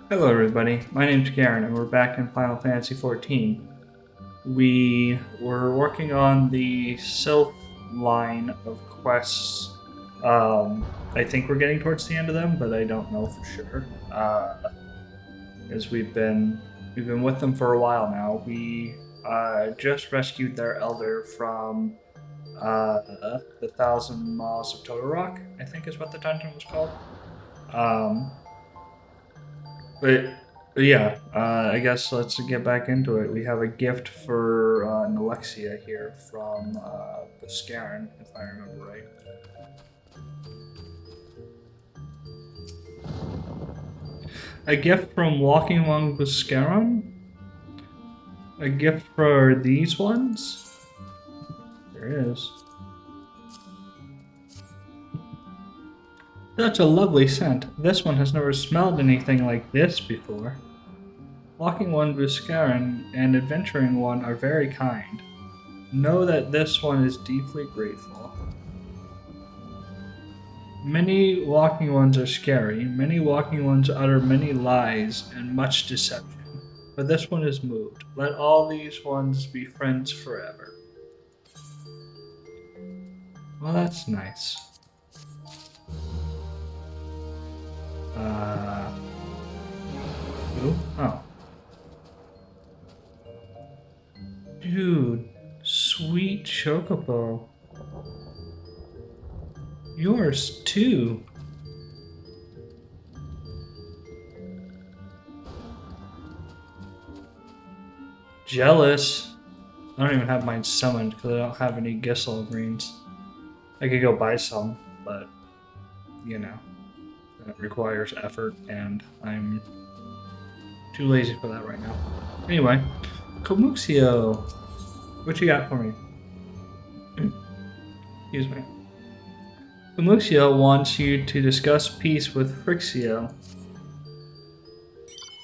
Hello everybody, my name's Garen and we're back in Final Fantasy XIV. We were working on the Sylph line of quests. I think we're getting towards the end of them, but I don't know for sure. As we've been with them for a while now. We just rescued their elder from the Thousand Maws of Total Rock, I think is what the dungeon was called. But yeah, I guess let's get back into it. We have a gift for Nalexia here from Buscarin, if I remember right. A gift from Walking Along Buscarin? A gift for these ones? There is. Such a lovely scent. This one has never smelled anything like this before. Walking One Buscarin and Adventuring One are very kind. Know that this one is deeply grateful. Many walking ones are scary. Many walking ones utter many lies and much deception. But this one is moved. Let all these ones be friends forever. Well, that's nice. Oh. Dude, sweet Chocobo. Yours too. Jealous. I don't even have mine summoned because I don't have any Gissel greens. I could go buy some, but you know. That requires effort, and I'm too lazy for that right now. Anyway, Comuxio, what you got for me? Excuse me. Comuxio wants you to discuss peace with Frixio.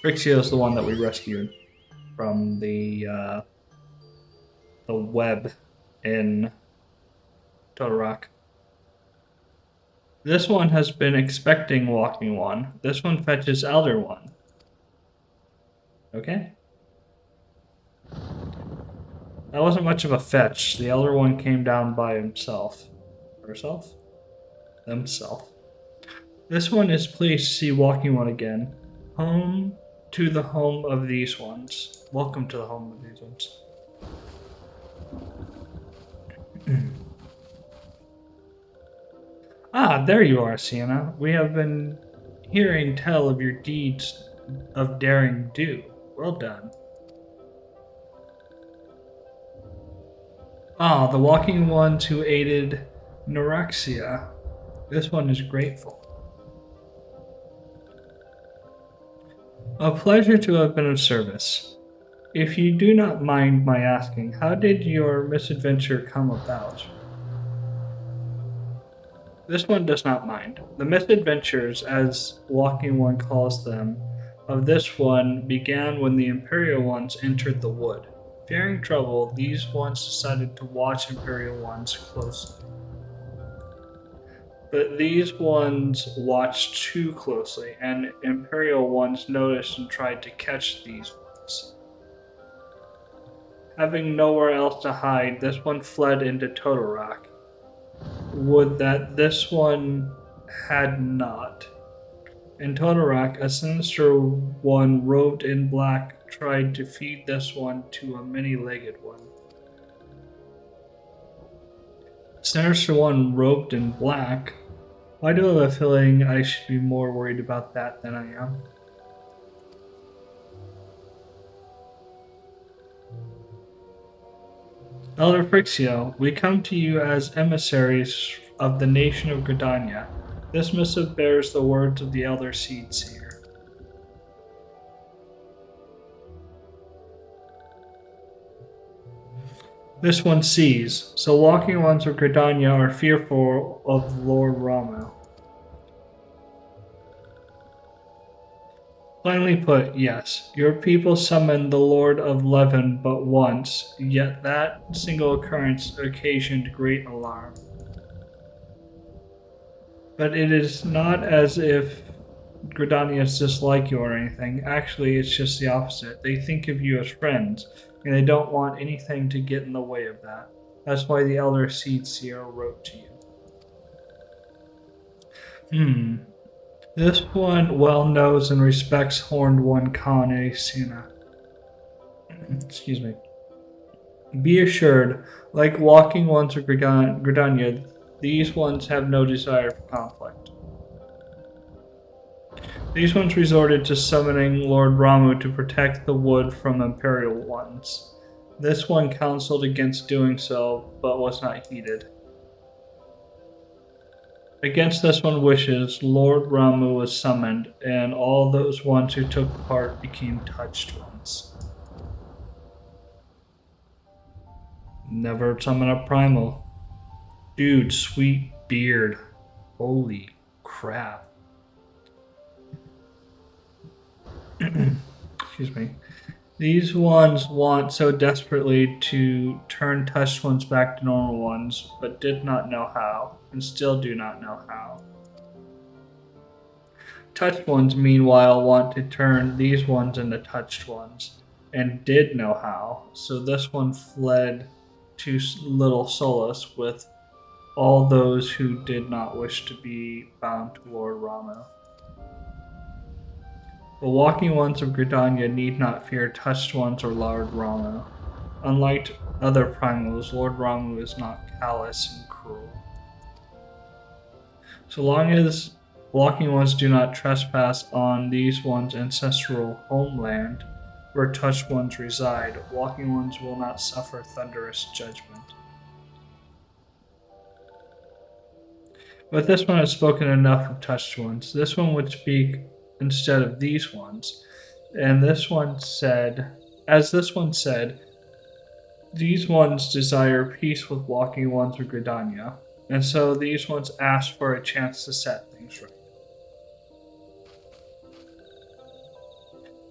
Frixio is the one that we rescued from the web in Total Rock. This one has been expecting Walking One. This one fetches Elder One. Okay. That wasn't much of a fetch. The Elder One came down by himself. Herself? Themself. This one is pleased to see Walking One again. Home to the home of these ones. Welcome to the home of these ones. Ah, there you are, Sienna. We have been hearing tell of your deeds of daring do. Well done. Ah, the walking ones who aided Norexia. This one is grateful. A pleasure to have been of service. If you do not mind my asking, how did your misadventure come about? This one does not mind. The misadventures, as Walking One calls them, of this one began when the Imperial Ones entered the wood. Fearing trouble, these ones decided to watch Imperial Ones closely. But these ones watched too closely, and Imperial Ones noticed and tried to catch these ones. Having nowhere else to hide, this one fled into Total Rock. Would that this one had not. In Total Rock, a sinister one robed in black tried to feed this one to a many-legged one. Sinister one robed in black? Why do I have a feeling I should be more worried about that than I am? Elder Frixio, we come to you as emissaries of the nation of Gridania. This missive bears the words of the Elder Seedseer. This one sees, so walking ones of Gridania are fearful of Lord Ramo. Plainly put, yes, your people summoned the Lord of Levin but once, yet that single occurrence occasioned great alarm. But it is not as if Gridanians dislike you or anything. Actually, it's just the opposite. They think of you as friends, and they don't want anything to get in the way of that. That's why the Elder Seed Seer wrote to you. This one well knows and respects Horned One Kane Sina. Excuse me. Be assured, like Walking Ones or Gridania, these ones have no desire for conflict. These ones resorted to summoning Lord Ramu to protect the wood from Imperial ones. This one counseled against doing so, but was not heeded. Against this one's wishes, Lord Ramu was summoned, and all those ones who took part became touched ones. Never summon a primal. Dude, sweet beard. Holy crap. Excuse me. These ones want so desperately to turn touched ones back to normal ones, but did not know how, and still do not know how. Touched ones, meanwhile, want to turn these ones into touched ones, and did know how, so this one fled to little solace with all those who did not wish to be bound to Lord Ramu. The walking ones of Gridania need not fear touched ones or Lord Ramu. Unlike other primals, Lord Ramu is not callous and cruel. So long as walking ones do not trespass on these ones' ancestral homeland, where touched ones reside, walking ones will not suffer thunderous judgment. But this one has spoken enough of touched ones. This one would speak instead of these ones. And this one said, these ones desire peace with walking ones of Gridania, and so these ones ask for a chance to set things right.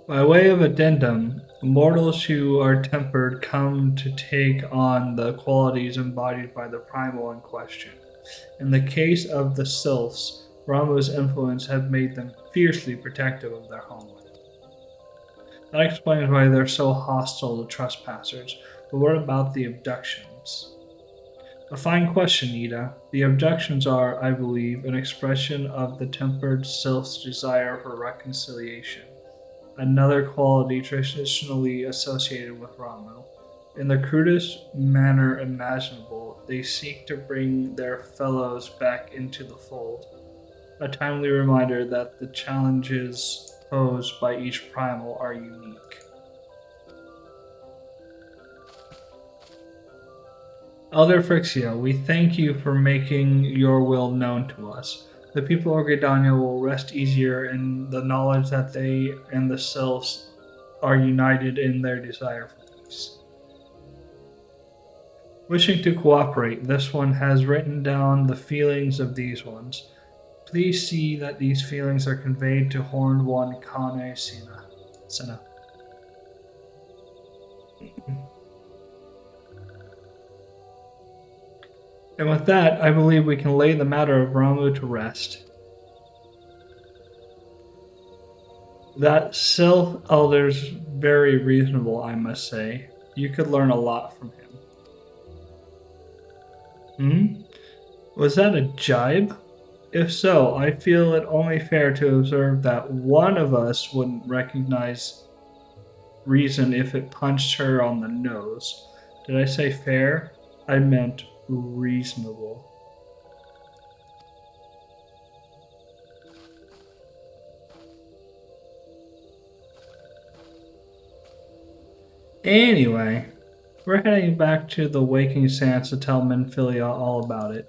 By way of addendum, mortals who are tempered come to take on the qualities embodied by the primal in question. In the case of the Sylphs, Ramu's influence had made them fiercely protective of their homeland. That explains why they're so hostile to trespassers, but what about the abductions? A fine question, Ida. The abductions are, I believe, an expression of the tempered Sylph's desire for reconciliation, another quality traditionally associated with Ramu. In the crudest manner imaginable, they seek to bring their fellows back into the fold. A timely reminder that the challenges posed by each primal are unique. Elder Frixia, we thank you for making your will known to us. The people of Gridania will rest easier in the knowledge that they and the Sylphs are united in their desire for peace. Wishing to cooperate, this one has written down the feelings of these ones. Please see that these feelings are conveyed to Horned One Kane Sina. And with that, I believe we can lay the matter of Ramu to rest. That Sylph Elder's very reasonable, I must say. You could learn a lot from him. Was that a jibe? If so, I feel it only fair to observe that one of us wouldn't recognize reason if it punched her on the nose. Did I say fair? I meant reasonable. Anyway, we're heading back to the Waking Sands to tell Menphilia all about it.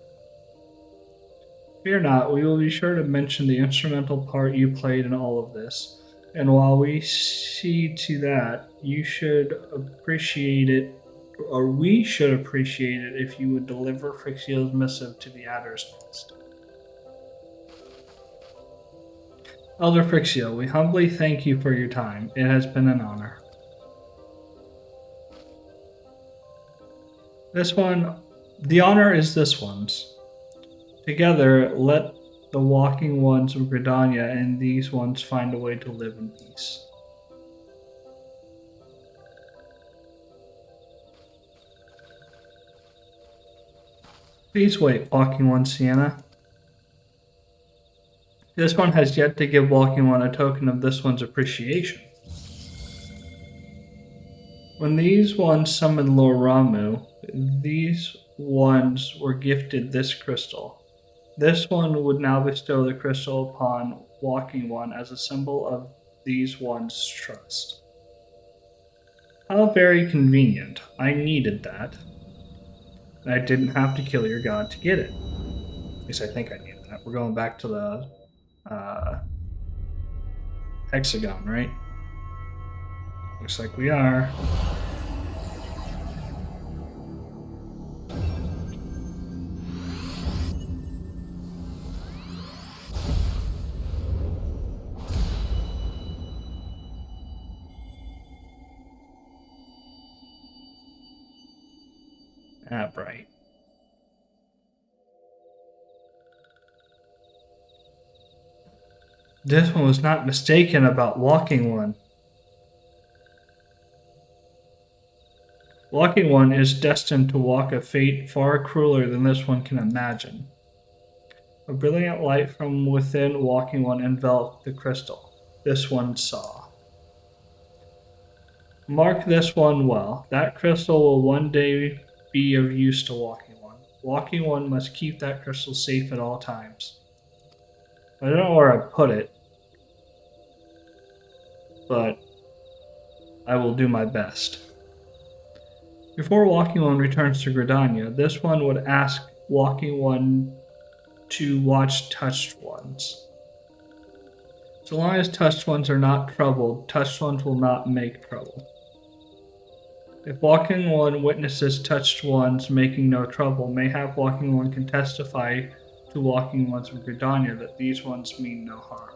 Fear not, we will be sure to mention the instrumental part you played in all of this, and while we see to that, you should appreciate it, or we should appreciate it if you would deliver Frixia's missive to the Adder's Nest. Elder Frixia, we humbly thank you for your time. It has been an honor. The honor is this one's. Together, let the walking ones of Gridania, and these ones find a way to live in peace. Please wait, walking one, Sienna. This one has yet to give walking one a token of this one's appreciation. When these ones summoned Lord Ramu, these ones were gifted this crystal. This one would now bestow the crystal upon walking one as a symbol of these ones' trust. How very convenient. I needed that. I didn't have to kill your god to get it. At least I think I needed that. We're going back to the hexagon, right? Looks like we are. Ah, right. This one was not mistaken about walking one. Walking one is destined to walk a fate far crueler than this one can imagine. A brilliant light from within walking one enveloped the crystal. This one saw. Mark this one well. That crystal will one day be of use to walking one. Walking one must keep that crystal safe at all times. I don't know where I put it, but I will do my best. Before walking one returns to Gridania, this one would ask walking one to watch touched ones. So long as touched ones are not troubled, touched ones will not make trouble. If walking one witnesses touched ones making no trouble, mayhap walking one can testify to walking ones of Gridania that these ones mean no harm.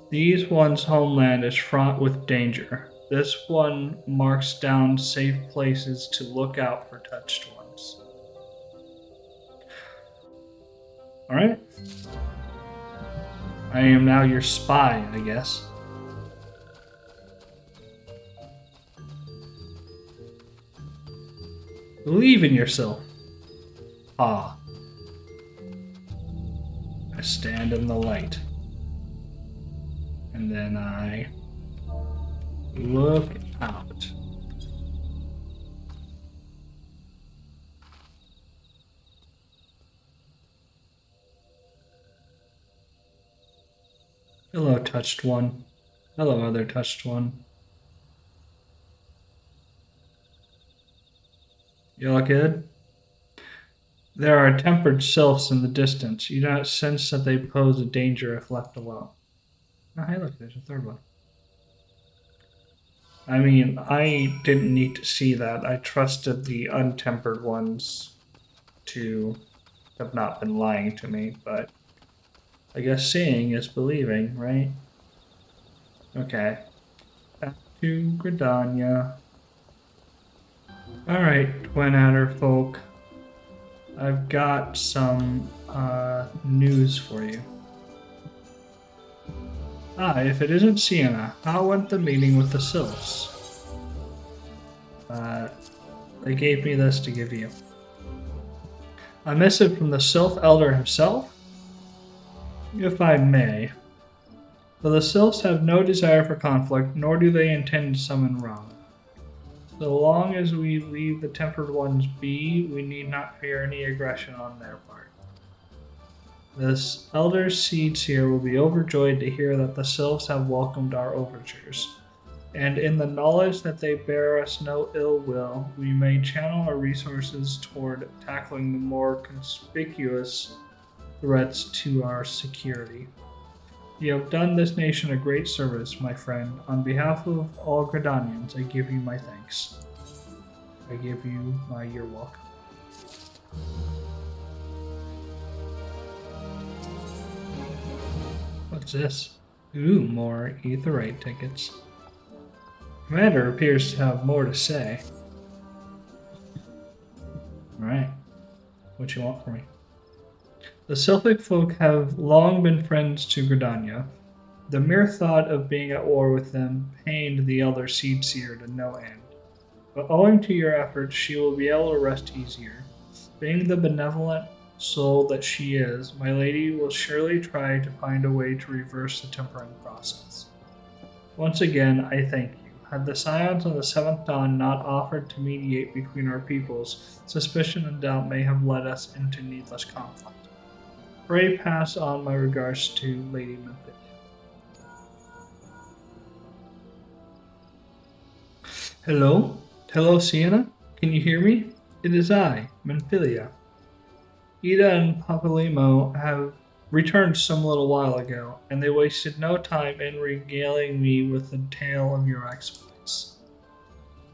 These ones' homeland is fraught with danger. This one marks down safe places to look out for touched ones. Alright. I am now your spy, I guess. Believe in yourself. Ah. I stand in the light. And then I look out. Hello, touched one. Hello, other touched one. You all good? There are tempered sylphs in the distance. You do not sense that they pose a danger if left alone. Oh, hey, look, there's a third one. I mean, I didn't need to see that. I trusted the untempered ones to have not been lying to me, but I guess seeing is believing, right? Okay. Back to Gridania. Alright, Twin Adder folk. I've got some news for you. If it isn't Sienna, how went the meeting with the Sylphs? They gave me this to give you. A missive from the Sylph Elder himself? If I may. For the Sylphs have no desire for conflict, nor do they intend to summon Ram. So long as we leave the Tempered Ones be, we need not fear any aggression on their part. This Elder's seeds here will be overjoyed to hear that the Sylphs have welcomed our overtures, and in the knowledge that they bear us no ill will, we may channel our resources toward tackling the more conspicuous threats to our security. You have done this nation a great service, my friend. On behalf of all Gridanians, I give you my thanks. I give you my you're welcome. What's this? Ooh, more Aetheryte tickets. Commander appears to have more to say. Alright. What you want from me? The Sylphic folk have long been friends to Gridania. The mere thought of being at war with them pained the elder seed seer to no end. But owing to your efforts, she will be able to rest easier. Being the benevolent soul that she is, my lady will surely try to find a way to reverse the tempering process. Once again, I thank you. Had the Scions of the Seventh Dawn not offered to mediate between our peoples, suspicion and doubt may have led us into needless conflict. Pray pass on my regards to Lady Manderville. Hello? Hello, Sienna? Can you hear me? It is I, Manfilia. Ida and Papalimo have returned some little while ago, and they wasted no time in regaling me with the tale of your exploits.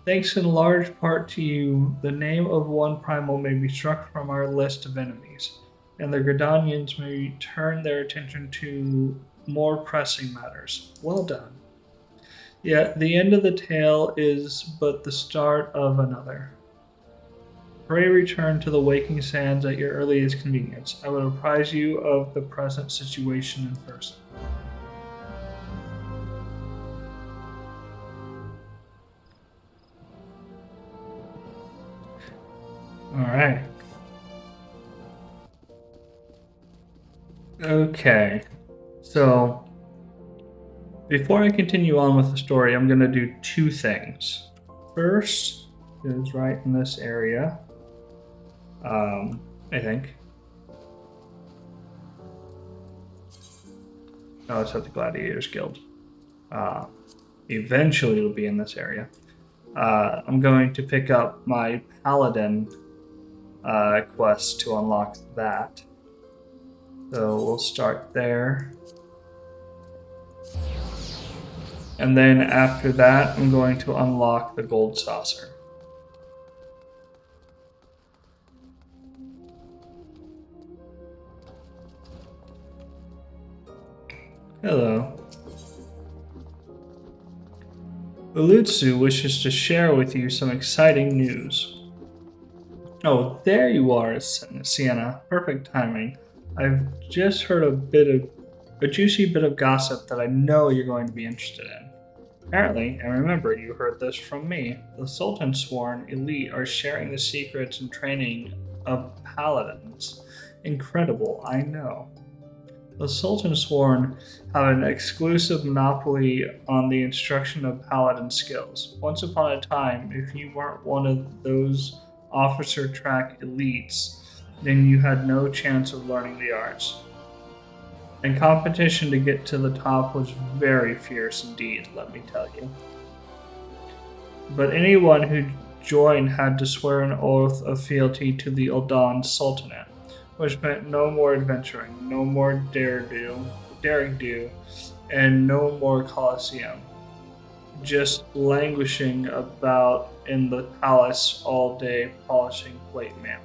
Thanks in large part to you, the name of one primal may be struck from our list of enemies, and the Gridanians may turn their attention to more pressing matters. Well done. Yet the end of the tale is but the start of another. Pray return to the waking sands at your earliest convenience. I will apprise you of the present situation in person. Alright. Okay. So, before I continue on with the story, I'm going to do two things. First is right in this area. I think. No, it's at the Gladiators Guild. Eventually it'll be in this area. I'm going to pick up my Paladin quest to unlock that. So we'll start there. And then after that, I'm going to unlock the Gold Saucer. Hello. Ulutsu wishes to share with you some exciting news. Oh, there you are, Sienna. Perfect timing. I've just heard a juicy bit of gossip that I know you're going to be interested in. Apparently, and remember, you heard this from me, the Sultan Sworn elite are sharing the secrets and training of paladins. Incredible, I know. The Sultan Sworn have an exclusive monopoly on the instruction of paladin skills. Once upon a time, if you weren't one of those officer track elites, then you had no chance of learning the arts. And competition to get to the top was very fierce indeed, let me tell you. But anyone who joined had to swear an oath of fealty to the Uldan Sultanate, which meant no more adventuring, no more daring do, and no more Colosseum. Just languishing about in the palace all day polishing plate mail.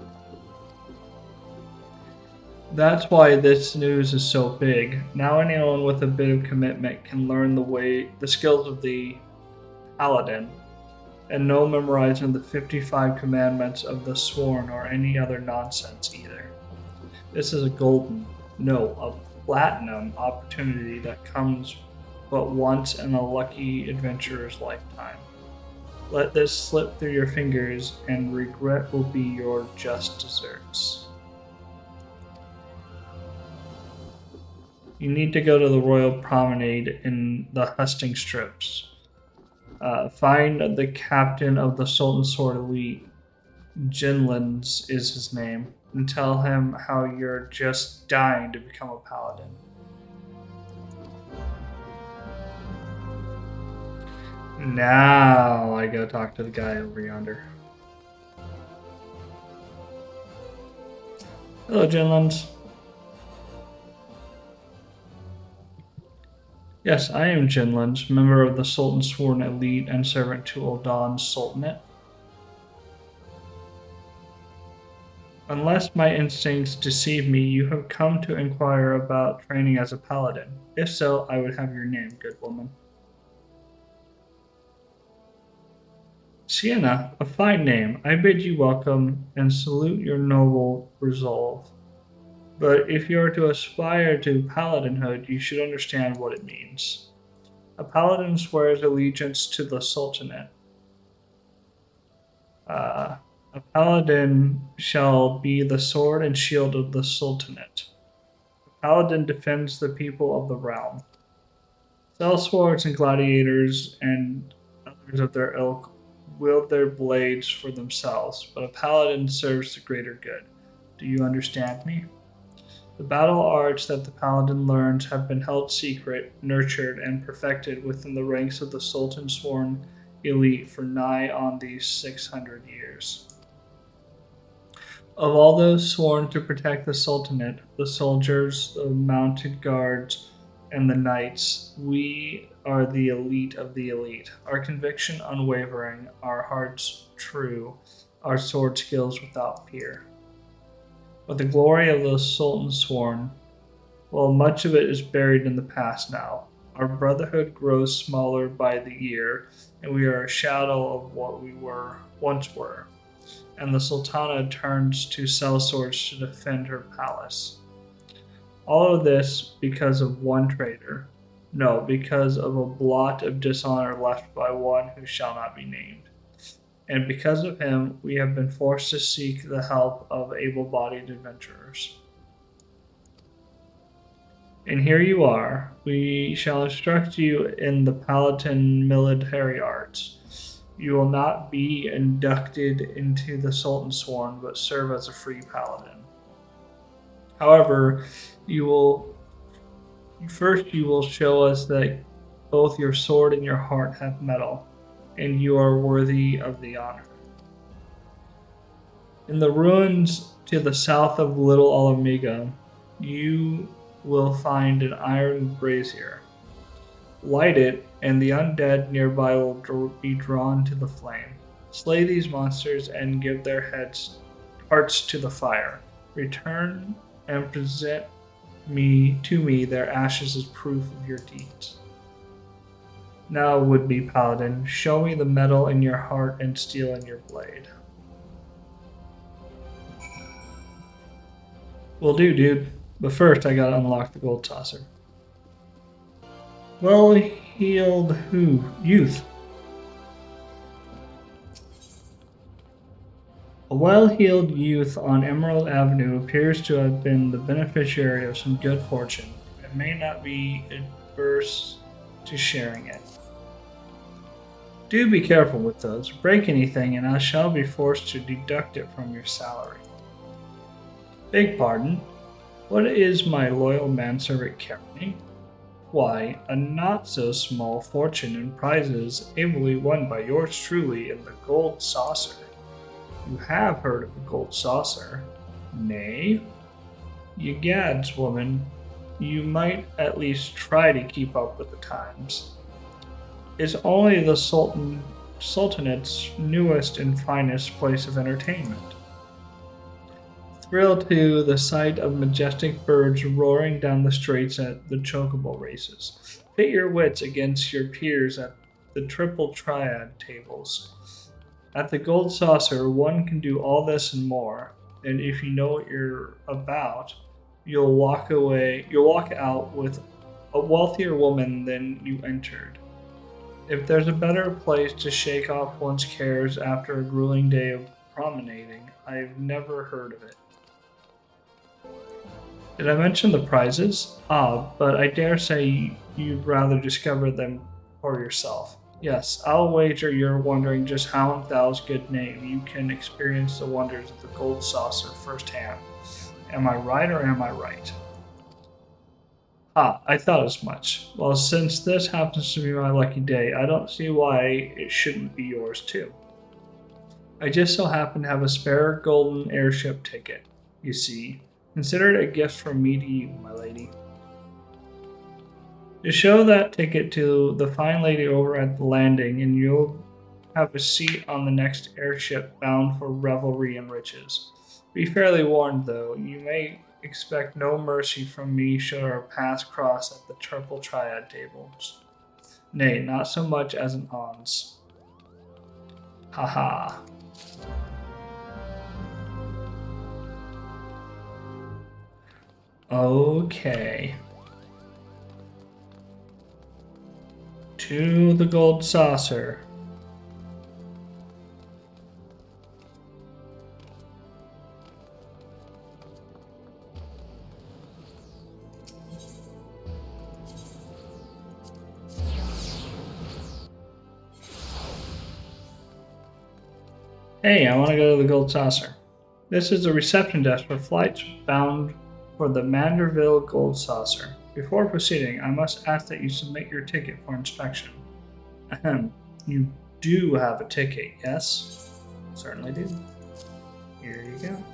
That's why this news is so big. Now anyone with a bit of commitment can learn the skills of the Paladin, and no memorizing the 55 commandments of the Sworn or any other nonsense either. This is a platinum opportunity that comes but once in a lucky adventurer's lifetime. Let this slip through your fingers and regret will be your just desserts. You need to go to the Royal Promenade in the Husting Strips. Find the captain of the Sultan Sword Elite, Jinlins is his name, and tell him how you're just dying to become a paladin. Now I go talk to the guy over yonder. Hello, Jinlins. Yes, I am Jinlins, member of the Sultan Sworn Elite and servant to Uldan's Sultanate. Unless my instincts deceive me, you have come to inquire about training as a paladin. If so, I would have your name, good woman. Sienna, a fine name. I bid you welcome and salute your noble resolve. But if you are to aspire to paladinhood, you should understand what it means. A paladin swears allegiance to the Sultanate. A paladin shall be the sword and shield of the Sultanate. A paladin defends the people of the realm. Sellswords and gladiators and others of their ilk wield their blades for themselves, but a paladin serves the greater good. Do you understand me? The battle arts that the paladin learns have been held secret, nurtured, and perfected within the ranks of the Sultan's sworn elite for nigh on these 600 years. Of all those sworn to protect the Sultanate, the soldiers, the mounted guards, and the knights, we are the elite of the elite. Our conviction unwavering, our hearts true, our sword skills without peer. But the glory of the Sultan sworn, well, much of it is buried in the past now. Our brotherhood grows smaller by the year, and we are a shadow of what we once were. And the Sultana turns to sell swords to defend her palace. All of this because of one traitor. No, because of a blot of dishonor left by one who shall not be named. And because of him, we have been forced to seek the help of able-bodied adventurers. And here you are. We shall instruct you in the Paladin military arts. You will not be inducted into the Sultan's sworn, but serve as a free paladin. However, you will show us that both your sword and your heart have metal, and you are worthy of the honor. In the ruins to the south of Little Alamiga, you will find an iron brazier. Light it, and the undead nearby will be drawn to the flame. Slay these monsters and give their hearts to the fire. Return and present to me their ashes as proof of your deeds. Now, would-be paladin, show me the metal in your heart and steel in your blade. Will do, dude. But first, I gotta unlock the gold saucer. Well-heeled youth. A well-heeled youth on Emerald Avenue appears to have been the beneficiary of some good fortune and may not be adverse to sharing it. Do be careful with those. Break anything and I shall be forced to deduct it from your salary. Beg pardon. What is my loyal manservant carrying? Why, a not-so-small fortune in prizes ably won by yours truly in the Gold Saucer. You have heard of the Gold Saucer, nay? Ye gads, woman, you might at least try to keep up with the times. It's only the Sultanate's newest and finest place of entertainment. Thrilled to the sight of majestic birds roaring down the streets at the chocobo races. Pit your wits against your peers at the triple triad tables. At the Gold Saucer, one can do all this and more, and if you know what you're about, you'll walk out with a wealthier woman than you entered. If there's a better place to shake off one's cares after a grueling day of promenading, I've never heard of it. Did I mention the prizes? But I dare say you'd rather discover them for yourself. Yes, I'll wager you're wondering just how in Thal's good name you can experience the wonders of the Gold Saucer firsthand. Am I right or am I right? I thought as much. Well, since this happens to be my lucky day, I don't see why it shouldn't be yours too. I just so happen to have a spare golden airship ticket, you see. Consider it a gift from me to you, my lady. To show that ticket to the fine lady over at the landing, and you'll have a seat on the next airship bound for revelry and riches. Be fairly warned, though, you may expect no mercy from me should our paths cross at the triple triad tables. Nay, not so much as an ons. Ha ha. Okay. To the Gold Saucer. Hey, I want to go to the Gold Saucer. This is the reception desk for flights bound for the Manderville Gold Saucer. Before proceeding, I must ask that you submit your ticket for inspection. Ahem. You do have a ticket, yes? Certainly do. Here you go.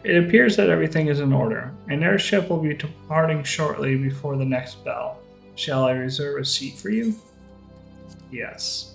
It appears that everything is in order. An airship will be departing shortly before the next bell. Shall I reserve a seat for you? Yes.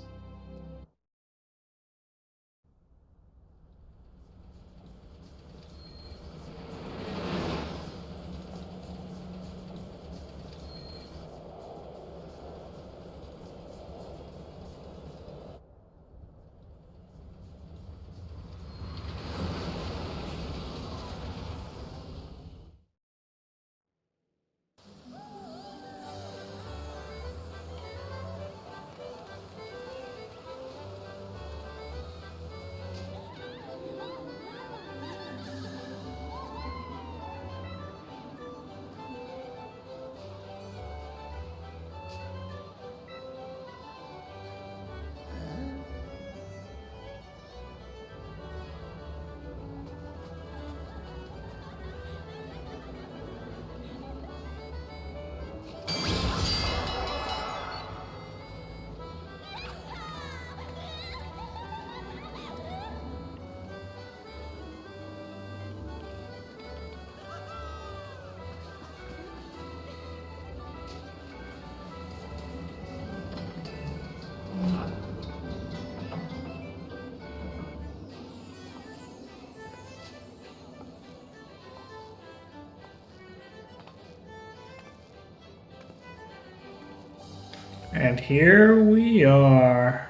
And here we are.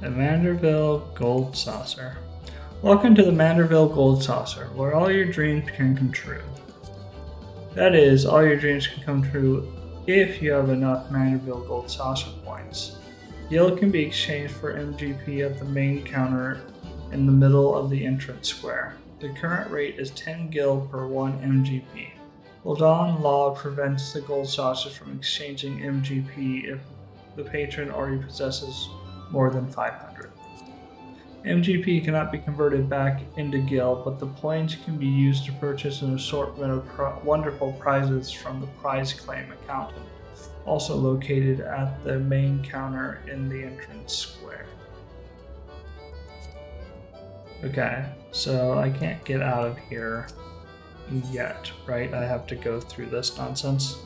The Manderville Gold Saucer. Welcome to the Manderville Gold Saucer, where all your dreams can come true. That is, all your dreams can come true if you have enough Manderville Gold Saucer points. Gil can be exchanged for MGP at the main counter in the middle of the entrance square. The current rate is 10 gil per 1 MGP. Ladon law prevents the Gold Saucer from exchanging MGP if the patron already possesses more than 500. MGP cannot be converted back into gil, but the points can be used to purchase an assortment of wonderful prizes from the prize claim accountant, also located at the main counter in the entrance square. Okay, so I can't get out of here yet, right? I have to go through this nonsense.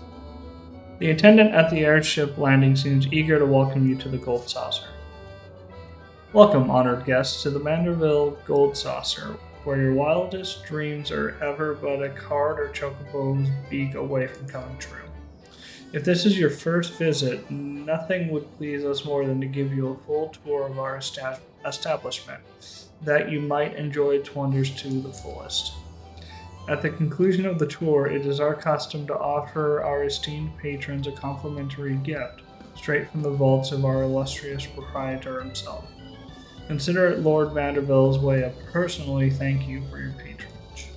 The attendant at the airship landing seems eager to welcome you to the Gold Saucer. Welcome, honored guests, to the Manderville Gold Saucer, where your wildest dreams are ever but a card or chocobo's beak away from coming true. If this is your first visit, nothing would please us more than to give you a full tour of our establishment, that you might enjoy its wonders to the fullest. At the conclusion of the tour, it is our custom to offer our esteemed patrons a complimentary gift, straight from the vaults of our illustrious proprietor himself. Consider it Lord Manderville's way of personally thank you for your patronage.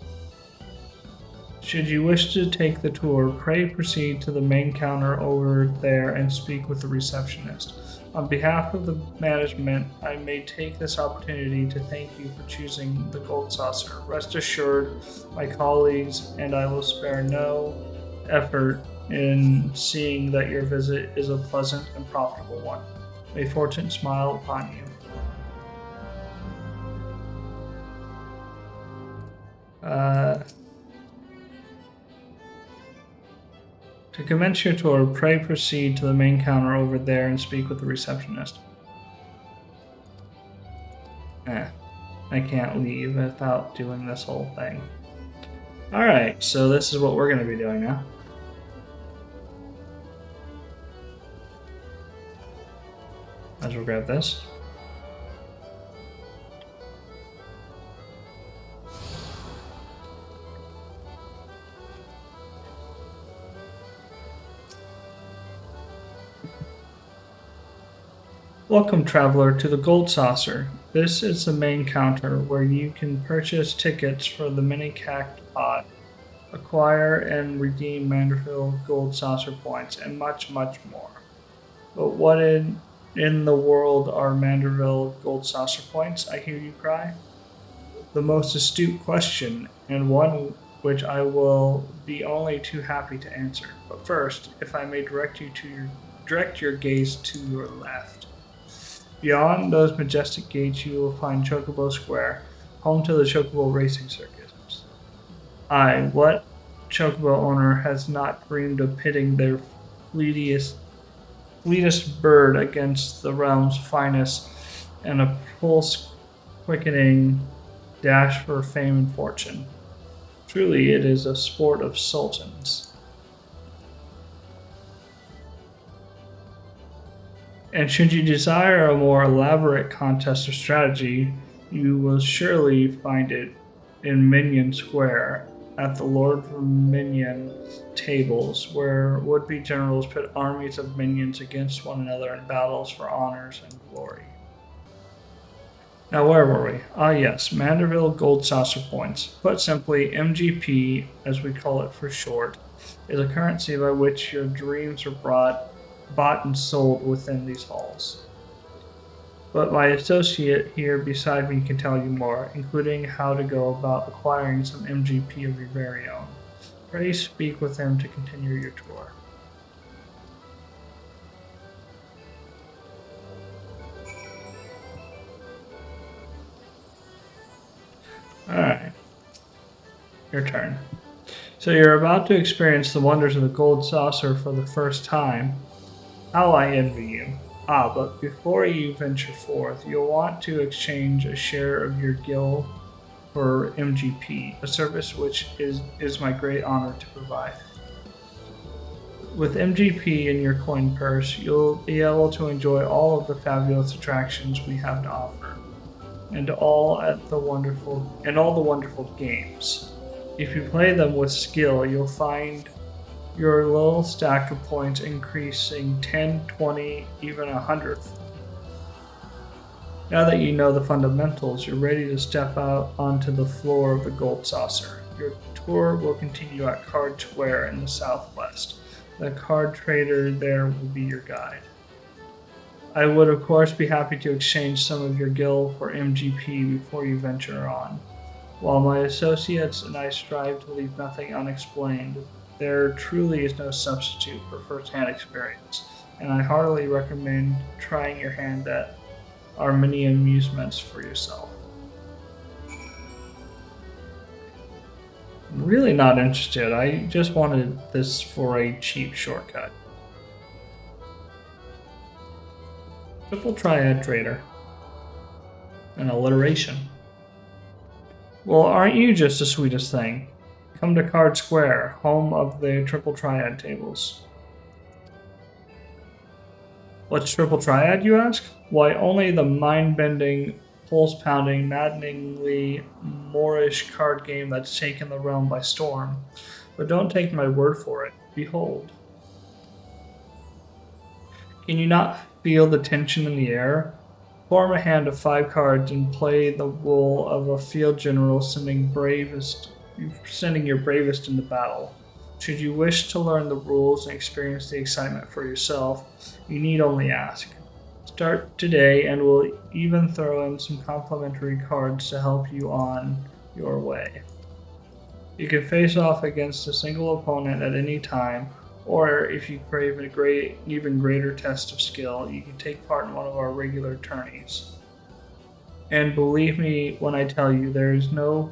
Should you wish to take the tour, pray proceed to the main counter over there and speak with the receptionist. On behalf of the management, I may take this opportunity to thank you for choosing the Gold Saucer. Rest assured, my colleagues and I will spare no effort in seeing that your visit is a pleasant and profitable one. May fortune smile upon you. To commence your tour, pray proceed to the main counter over there and speak with the receptionist. I can't leave without doing this whole thing. Alright, so this is what we're going to be doing now. Might as well grab this. Welcome, traveler, to the Gold Saucer. This is the main counter where you can purchase tickets for the mini cacti pot, acquire and redeem Manderville Gold Saucer points, and much, much more. But what in the world are Manderville Gold Saucer points, I hear you cry? The most astute question, and one which I will be only too happy to answer. But first, if I may direct your gaze to your left. Beyond those majestic gates, you will find Chocobo Square, home to the Chocobo racing circuits. What Chocobo owner has not dreamed of pitting their fleetest bird against the realm's finest and a pulse-quickening dash for fame and fortune? Truly, it is a sport of sultans. And should you desire a more elaborate contest or strategy, you will surely find it in Minion Square at the Lord Minion tables, where would-be generals pit armies of minions against one another in battles for honors and glory. Now, where were we? Ah, yes, Manderville Gold Saucer points. Put simply, MGP, as we call it for short, is a currency by which your dreams are bought and sold within these halls. But my associate here beside me can tell you more, including how to go about acquiring some MGP of your very own. Pray speak with him to continue your tour. Alright. Your turn. So you're about to experience the wonders of the Gold Saucer for the first time. How I envy you. But before you venture forth, you'll want to exchange a share of your gil for MGP, a service which is my great honor to provide. With MGP in your coin purse, you'll be able to enjoy all of the fabulous attractions we have to offer, and all the wonderful games. If you play them with skill, you'll find your little stack of points increasing 10, 20, even 100. Now that you know the fundamentals, you're ready to step out onto the floor of the Gold Saucer. Your tour will continue at Card Square in the southwest. The card trader there will be your guide. I would of course be happy to exchange some of your gil for MGP before you venture on. While my associates and I strive to leave nothing unexplained, there truly is no substitute for first-hand experience, and I heartily recommend trying your hand at our mini amusements for yourself. I'm really not interested. I just wanted this for a cheap shortcut. Triple Triad Trader. An alliteration. Well, aren't you just the sweetest thing? Come to Card Square, home of the Triple Triad tables. What's Triple Triad, you ask? Why, only the mind-bending, pulse-pounding, maddeningly Moorish card game that's taken the realm by storm. But don't take my word for it. Behold. Can you not feel the tension in the air? Form a hand of 5 cards and play the role of a field general sending your bravest into battle. Should you wish to learn the rules and experience the excitement for yourself, you need only ask. Start today and we'll even throw in some complimentary cards to help you on your way. You can face off against a single opponent at any time, or if you crave even greater test of skill, you can take part in one of our regular tourneys. And believe me when I tell you, there is no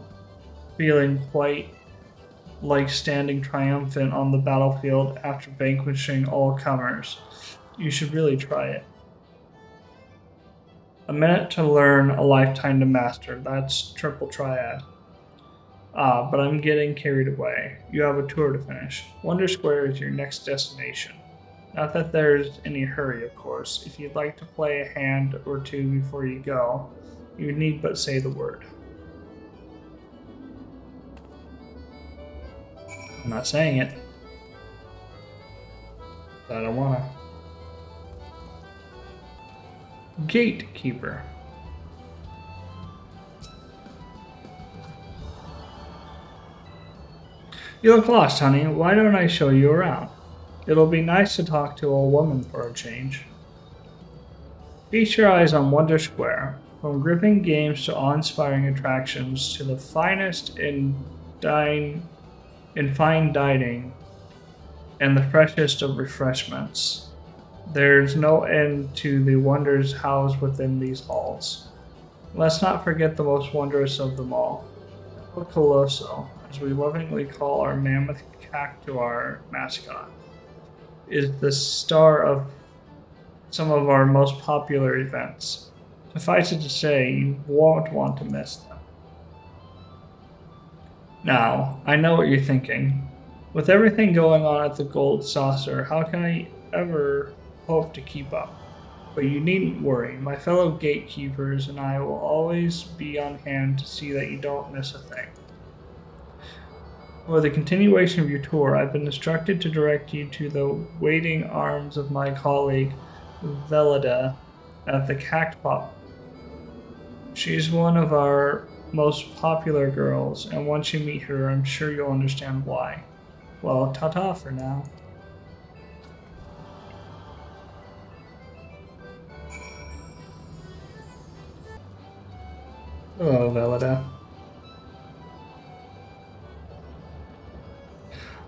feeling quite like standing triumphant on the battlefield after vanquishing all comers. You should really try it. A minute to learn, a lifetime to master. That's triple triad. Ah, but I'm getting carried away. You have a tour to finish. Wonder Square is your next destination. Not that there's any hurry, of course. If you'd like to play a hand or two before you go, you need but say the word. I'm not saying it. But I don't wanna. Gatekeeper. You look lost, honey. Why don't I show you around? It'll be nice to talk to a woman for a change. Feast your eyes on Wonder Square. From gripping games to awe-inspiring attractions to the finest in fine dining and the freshest of refreshments. There's no end to the wonders housed within these halls. Let's not forget the most wondrous of them all, El Colosso, as we lovingly call our mammoth cactuar mascot, is the star of some of our most popular events. Suffice it to say, you won't want to miss them. Now, I know what you're thinking. With everything going on at the Gold Saucer, how can I ever hope to keep up? But you needn't worry. My fellow gatekeepers and I will always be on hand to see that you don't miss a thing. For the continuation of your tour, I've been instructed to direct you to the waiting arms of my colleague, Velida, at the Cactpop. She's one of our most popular girls, and once you meet her, I'm sure you'll understand why. Well, ta-ta for now. Hello, Velida.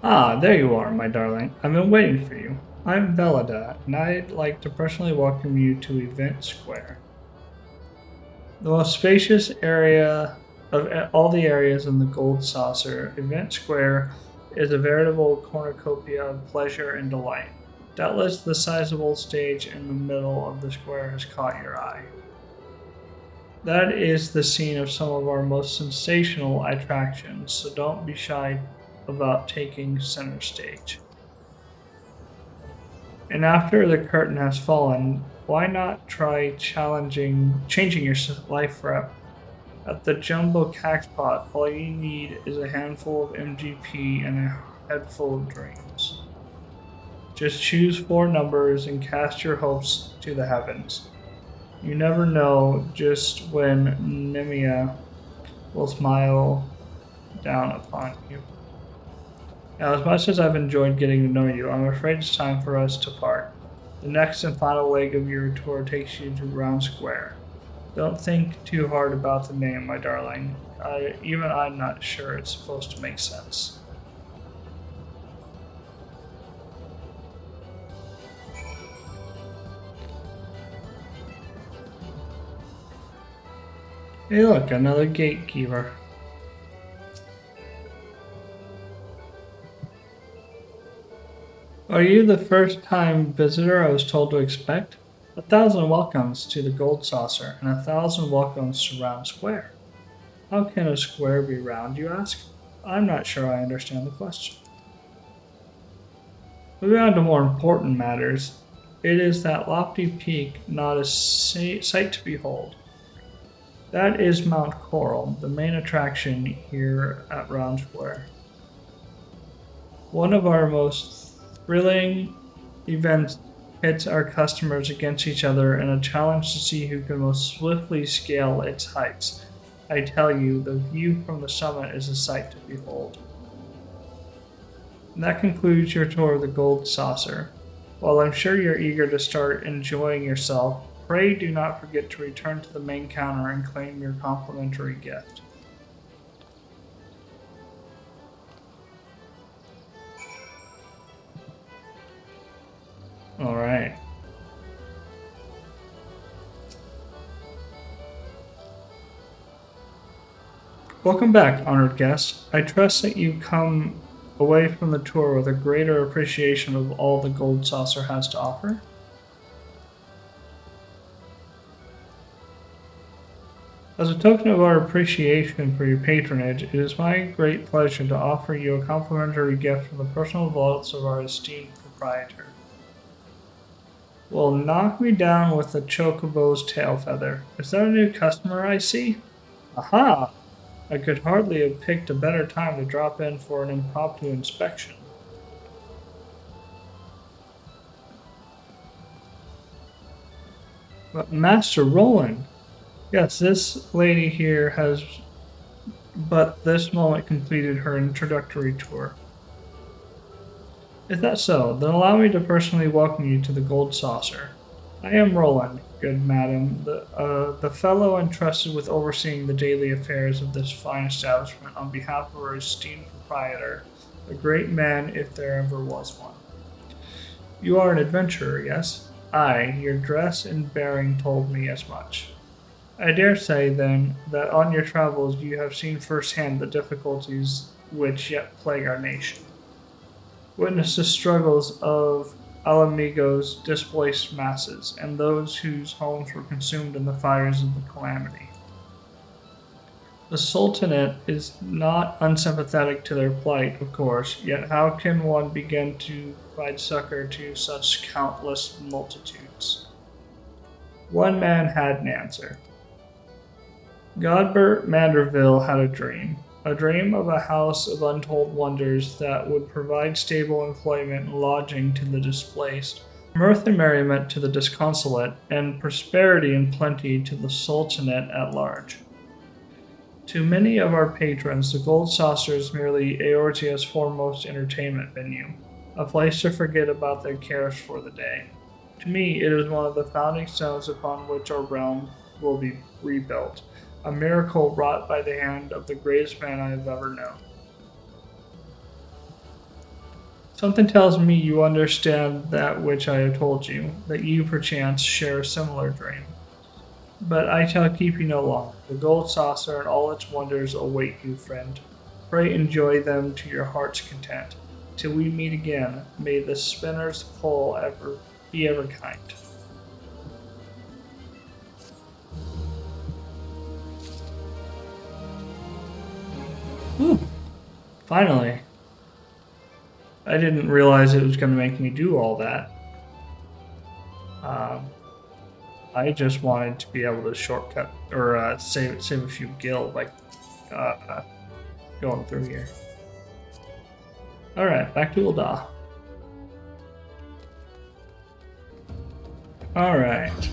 Ah, there you are, my darling. I've been waiting for you. I'm Velida, and I'd like to personally welcome you to Event Square. The most spacious area of all the areas in the Gold Saucer, Event Square is a veritable cornucopia of pleasure and delight. Doubtless the sizable stage in the middle of the square has caught your eye. That is the scene of some of our most sensational attractions, so don't be shy about taking center stage. And after the curtain has fallen, why not try changing your life forever? At the Jumbo Cactpot, all you need is a handful of MGP and a head full of dreams. Just choose 4 numbers and cast your hopes to the heavens. You never know just when Nemia will smile down upon you. Now, as much as I've enjoyed getting to know you, I'm afraid it's time for us to part. The next and final leg of your tour takes you to Round Square. Don't think too hard about the name, my darling. Even I'm not sure it's supposed to make sense. Hey look, another gatekeeper. Are you the first-time visitor I was told to expect? 1,000 welcomes to the Gold Saucer, and 1,000 welcomes to Round Square. How can a square be round, you ask? I'm not sure I understand the question. Moving on to more important matters, it is that lofty peak not a sight to behold. That is Mount Coral, the main attraction here at Round Square. One of our most thrilling events pits our customers against each other in a challenge to see who can most swiftly scale its heights. I tell you, the view from the summit is a sight to behold. And that concludes your tour of the Gold Saucer. While I'm sure you're eager to start enjoying yourself, pray do not forget to return to the main counter and claim your complimentary gift. All right. Welcome back, honored guests. I trust that you come away from the tour with a greater appreciation of all the Gold Saucer has to offer. As a token of our appreciation for your patronage, it is my great pleasure to offer you a complimentary gift from the personal vaults of our esteemed proprietor. Well, knock me down with the chocobo's tail feather. Is that a new customer I see? Aha! I could hardly have picked a better time to drop in for an impromptu inspection. But Master Roland, yes, this lady here has but this moment completed her introductory tour. If that's so, then allow me to personally welcome you to the Gold Saucer. I am Roland, good madam, the fellow entrusted with overseeing the daily affairs of this fine establishment on behalf of our esteemed proprietor, a great man if there ever was one. You are an adventurer, yes? Aye, your dress and bearing told me as much. I dare say, then, that on your travels you have seen firsthand the difficulties which yet plague our nation. Witness the struggles of Alamigo's displaced masses, and those whose homes were consumed in the fires of the calamity. The Sultanate is not unsympathetic to their plight, of course, yet how can one begin to provide succor to such countless multitudes? One man had an answer. Godbert Manderville had a dream of a house of untold wonders that would provide stable employment and lodging to the displaced, mirth and merriment to the disconsolate, and prosperity and plenty to the Sultanate at large. To many of our patrons, the Gold Saucer is merely Eorzea's foremost entertainment venue, a place to forget about their cares for the day. To me, it is one of the founding stones upon which our realm will be rebuilt, a miracle wrought by the hand of the greatest man I have ever known. Something tells me you understand that which I have told you, that you perchance share a similar dream. But I shall keep you no longer. The Gold Saucer and all its wonders await you, friend. Pray enjoy them to your heart's content. Till we meet again, may the spinner's pull be ever kind. Whew. Finally. I didn't realize it was going to make me do all that. I just wanted to be able to shortcut or save a few gil by going through here. Alright, back to Ul'dah. Alright.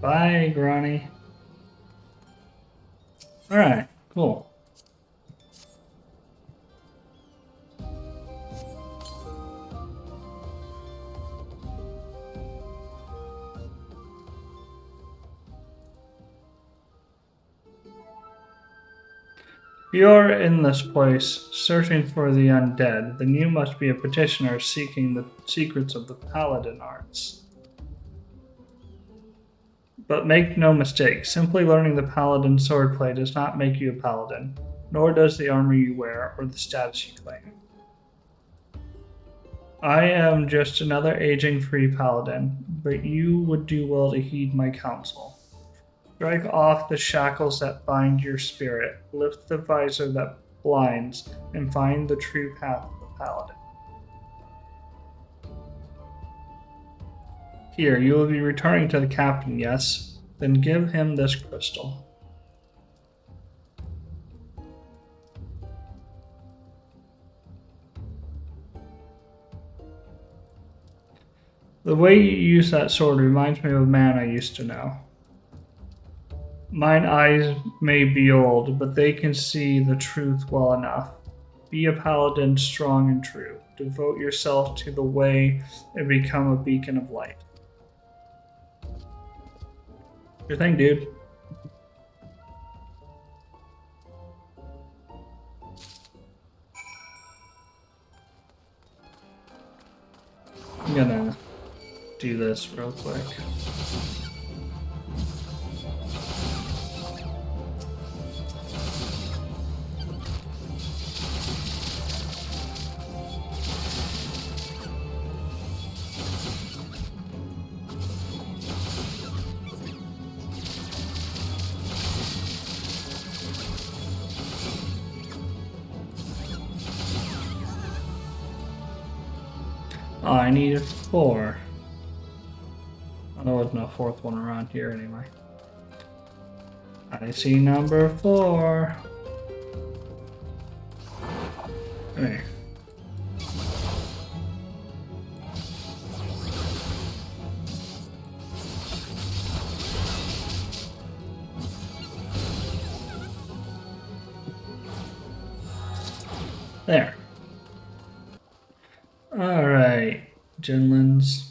Bye, Granny. Alright, cool. If you are in this place, searching for the undead, then you must be a petitioner seeking the secrets of the Paladin arts. But make no mistake, simply learning the Paladin swordplay does not make you a Paladin, nor does the armor you wear or the status you claim. I am just another aging free Paladin, but you would do well to heed my counsel. Strike off the shackles that bind your spirit, lift the visor that blinds, and find the true path of the Paladin. Here, you will be returning to the captain, yes? Then give him this crystal. The way you use that sword reminds me of a man I used to know. Mine eyes may be old, but they can see the truth well enough. Be a paladin strong and true. Devote yourself to the way and become a beacon of light. Your thing, dude. I'm gonna do this real quick. Oh, I needed 4. Oh, there was no 4th one around here anyway. I see number 4. Hey. There. Alright, Jinlins.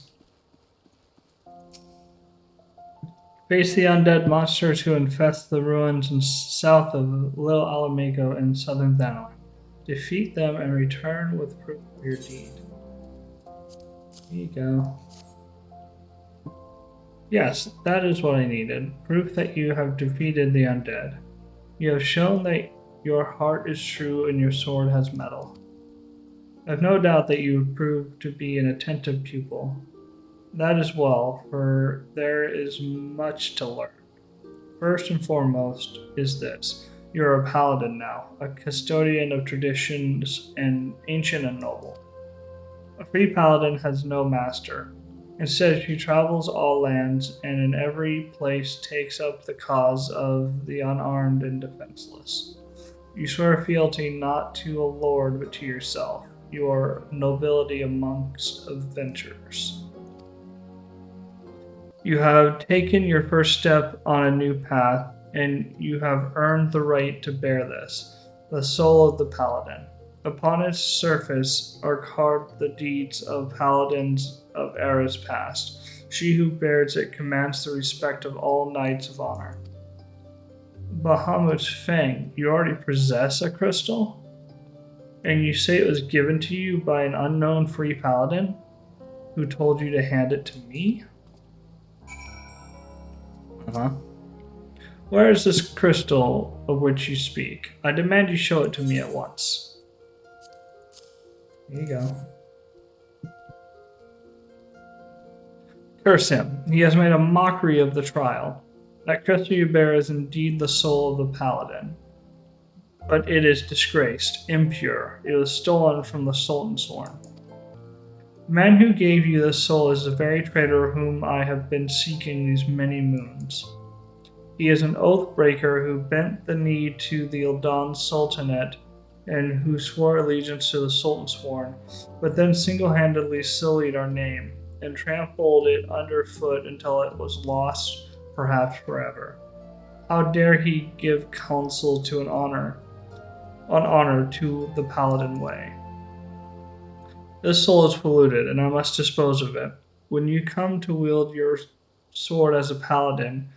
Face the undead monsters who infest the ruins south of Little Alamago in southern Thanalan. Defeat them and return with proof of your deed. There you go. Yes, that is what I needed. Proof that you have defeated the undead. You have shown that your heart is true and your sword has metal. I have no doubt that you would prove to be an attentive pupil. That is well, for there is much to learn. First and foremost is this. You are a paladin now, a custodian of traditions and ancient and noble. A free paladin has no master. Instead, she travels all lands and in every place takes up the cause of the unarmed and defenseless. You swear fealty not to a lord but to yourself. Your nobility amongst adventurers. You have taken your first step on a new path, and you have earned the right to bear this, the soul of the paladin. Upon its surface are carved the deeds of paladins of eras past. She who bears it commands the respect of all knights of honor. Bahamut's Fang, you already possess a crystal? And you say it was given to you by an unknown free paladin who told you to hand it to me? Where is this crystal of which you speak? I demand you show it to me at once. Here you go. Curse him. He has made a mockery of the trial. That crystal you bear is indeed the soul of the paladin. But it is disgraced, impure. It was stolen from the Sultan's Sworn. The man who gave you this soul is the very traitor whom I have been seeking these many moons. He is an oath breaker who bent the knee to the Ildan Sultanate and who swore allegiance to the Sultan's Sworn, but then single-handedly sullied our name and trampled it underfoot until it was lost, perhaps forever. How dare he give counsel to on honor to the Paladin way? This soul is polluted, and I must dispose of it. When you come to wield your sword as a paladin,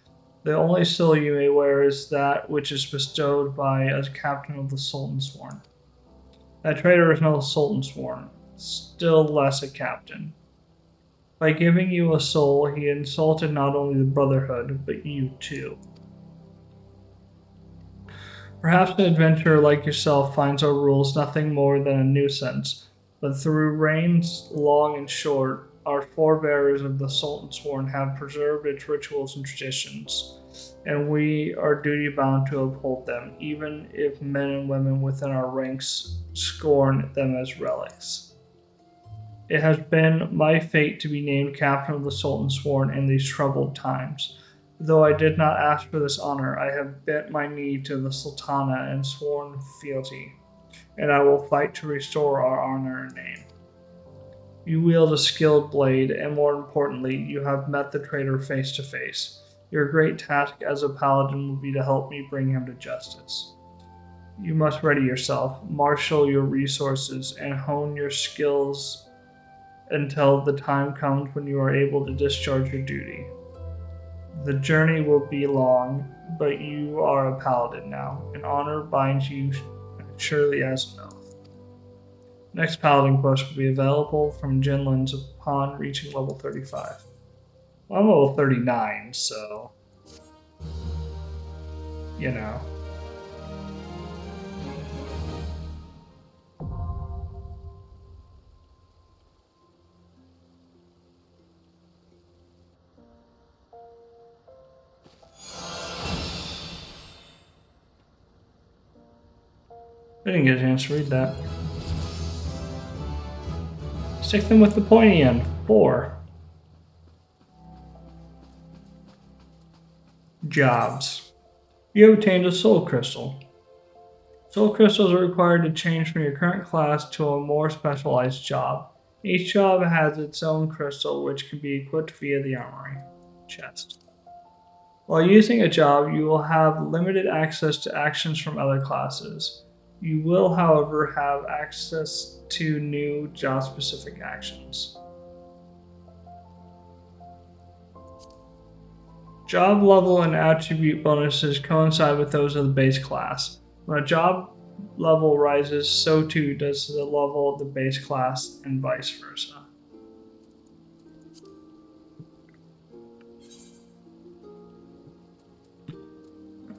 the only soul you may wear is that which is bestowed by a captain of the Sultan's Sworn. That traitor is no Sultan's Sworn, still less a captain. By giving you a soul, he insulted not only the Brotherhood, but you too. Perhaps an adventurer like yourself finds our rules nothing more than a nuisance, but through reigns long and short, our forebears of the Sultan's Sworn have preserved its rituals and traditions, and we are duty-bound to uphold them, even if men and women within our ranks scorn them as relics. It has been my fate to be named captain of the Sultan's Sworn in these troubled times. Though I did not ask for this honor, I have bent my knee to the Sultana and sworn fealty, and I will fight to restore our honor and name. You wield a skilled blade, and more importantly, you have met the traitor face to face. Your great task as a paladin will be to help me bring him to justice. You must ready yourself, marshal your resources, and hone your skills until the time comes when you are able to discharge your duty. The journey will be long, but you are a paladin now, and honor binds you surely as an oath. Next paladin quest will be available from Jinlands upon reaching level 35. Well, I'm level 39, so you know. I didn't get a chance to read that. Stick them with the pointy end. 4. Jobs. You have obtained a soul crystal. Soul crystals are required to change from your current class to a more specialized job. Each job has its own crystal, which can be equipped via the armory chest. While using a job, you will have limited access to actions from other classes. You will, however, have access to new job-specific actions. Job level and attribute bonuses coincide with those of the base class. When a job level rises, so too does the level of the base class, and vice versa.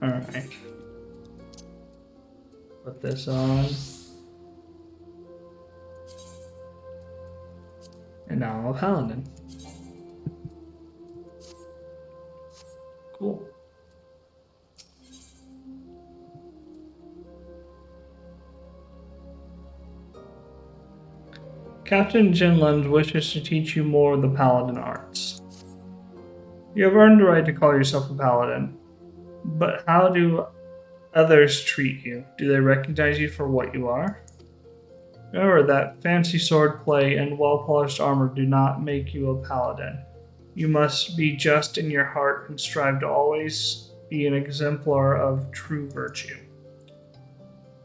Alright. Put this on. And now I'm a paladin. Cool. Captain Jinland wishes to teach you more of the paladin arts. You have earned the right to call yourself a paladin, but how do others treat you? Do they recognize you for what you are? Remember that fancy swordplay and well-polished armor do not make you a paladin. You must be just in your heart and strive to always be an exemplar of true virtue.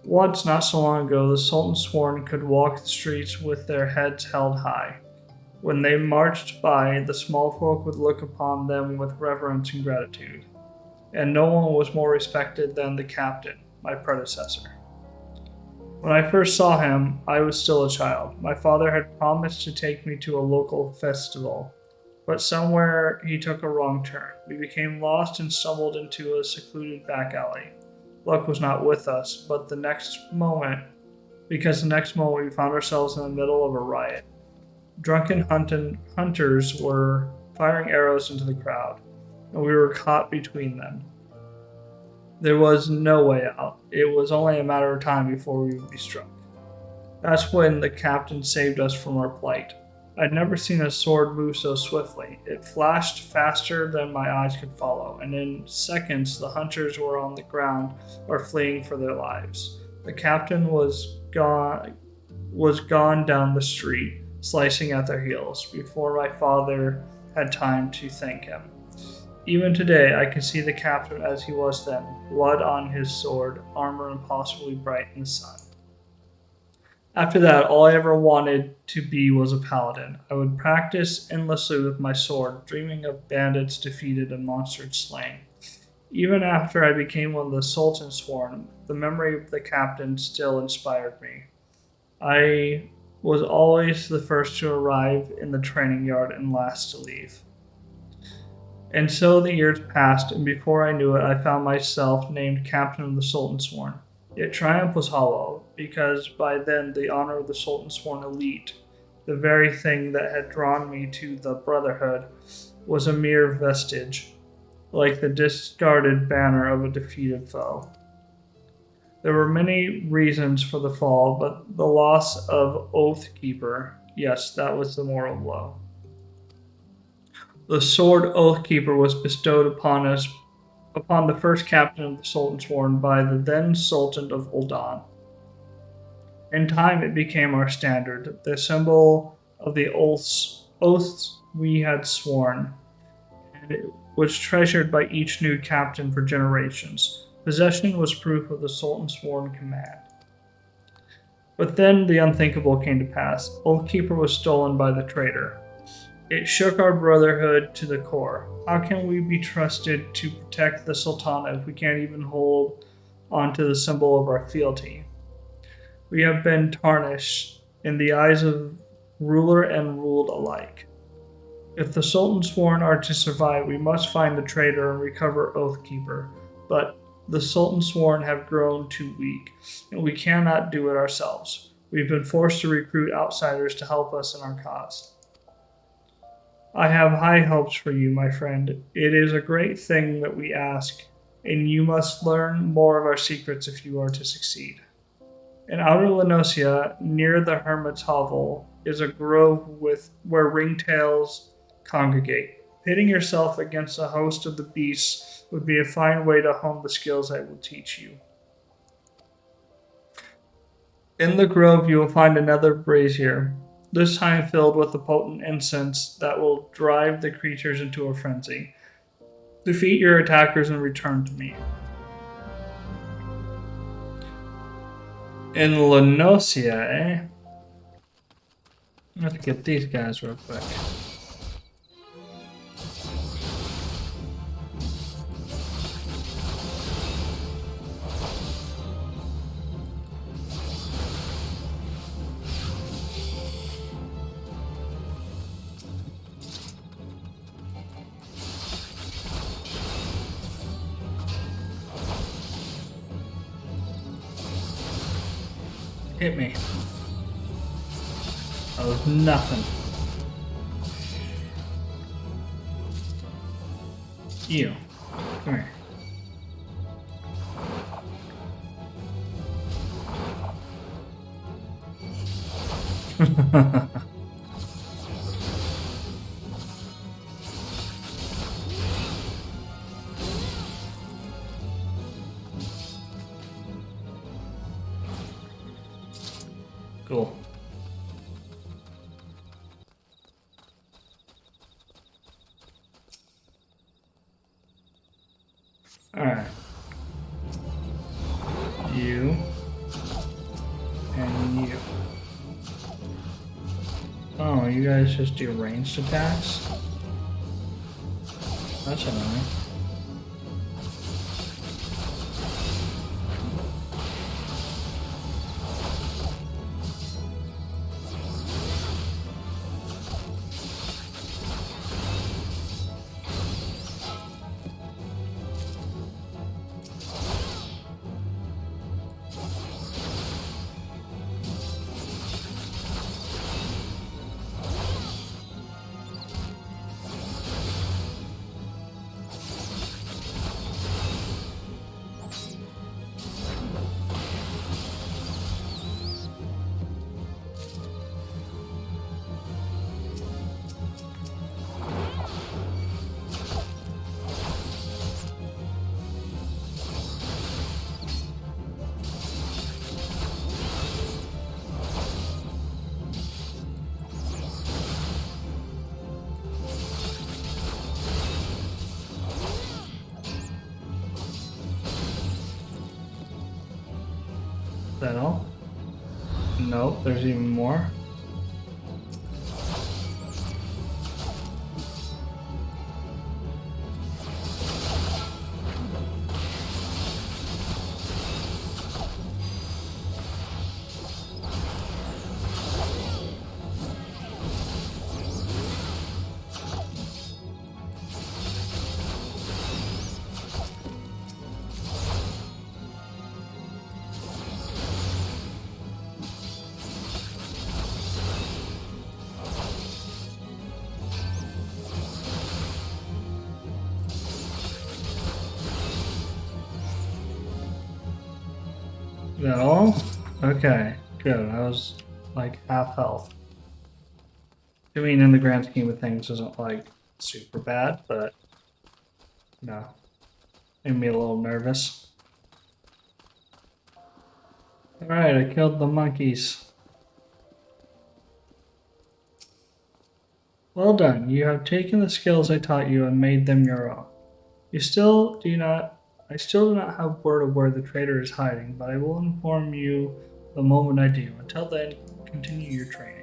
Once, not so long ago, the Sultan Sworn could walk the streets with their heads held high. When they marched by, the small folk would look upon them with reverence and gratitude. And no one was more respected than the captain, my predecessor. When I first saw him, I was still a child. My father had promised to take me to a local festival, but somewhere he took a wrong turn. We became lost and stumbled into a secluded back alley. Luck was not with us, but the next moment we found ourselves in the middle of a riot. Drunken hunters were firing arrows into the crowd, and we were caught between them. There was no way out. It was only a matter of time before we would be struck. That's when the captain saved us from our plight. I'd never seen a sword move so swiftly. It flashed faster than my eyes could follow, and in seconds the hunters were on the ground or fleeing for their lives. The captain was gone down the street, slicing at their heels, before my father had time to thank him. Even today, I can see the captain as he was then, blood on his sword, armor impossibly bright in the sun. After that, all I ever wanted to be was a paladin. I would practice endlessly with my sword, dreaming of bandits defeated and monsters slain. Even after I became one of the Sultan Sworn, the memory of the captain still inspired me. I was always the first to arrive in the training yard and last to leave. And so the years passed, and before I knew it, I found myself named Captain of the Sultan Sworn. Yet triumph was hollow, because by then the honor of the Sultan Sworn elite, the very thing that had drawn me to the Brotherhood, was a mere vestige, like the discarded banner of a defeated foe. There were many reasons for the fall, but the loss of Oathkeeper, yes, that was the mortal blow. The sword Oathkeeper was bestowed upon us, upon the first captain of the Sultan Sworn by the then Sultan of Ul'dan. In time it became our standard, the symbol of the oaths we had sworn, and it was treasured by each new captain for generations. Possession was proof of the Sultan's sworn command. But then the unthinkable came to pass. Oathkeeper was stolen by the traitor. It shook our brotherhood to the core. How can we be trusted to protect the Sultana if we can't even hold onto the symbol of our fealty? We have been tarnished in the eyes of ruler and ruled alike. If the Sultan's sworn are to survive, we must find the traitor and recover Oathkeeper. But the Sultan's sworn have grown too weak, and we cannot do it ourselves. We've been forced to recruit outsiders to help us in our cause. I have high hopes for you, my friend. It is a great thing that we ask, and you must learn more of our secrets if you are to succeed. In outer Lenosia, near the hermit's hovel, is a grove where ringtails congregate. Pitting yourself against a host of the beasts would be a fine way to hone the skills I will teach you. In the grove you will find another brazier, this time filled with a potent incense that will drive the creatures into a frenzy. Defeat your attackers and return to me. In Lenosia, eh? I have to get these guys real quick. Hit me. That was nothing. You. Come here. Cool. Alright. You. And you. Oh, you guys just do ranged attacks? That's annoying. Is that all? Nope, there's even more. No? Okay, good. I was like half health. I mean, in the grand scheme of things, isn't like super bad, but no. Made me a little nervous. Alright, I killed the monkeys. Well done. You have taken the skills I taught you and made them your own. You still do not. I still do not have word of where the traitor is hiding, but I will inform you the moment I do. Until then, continue your training.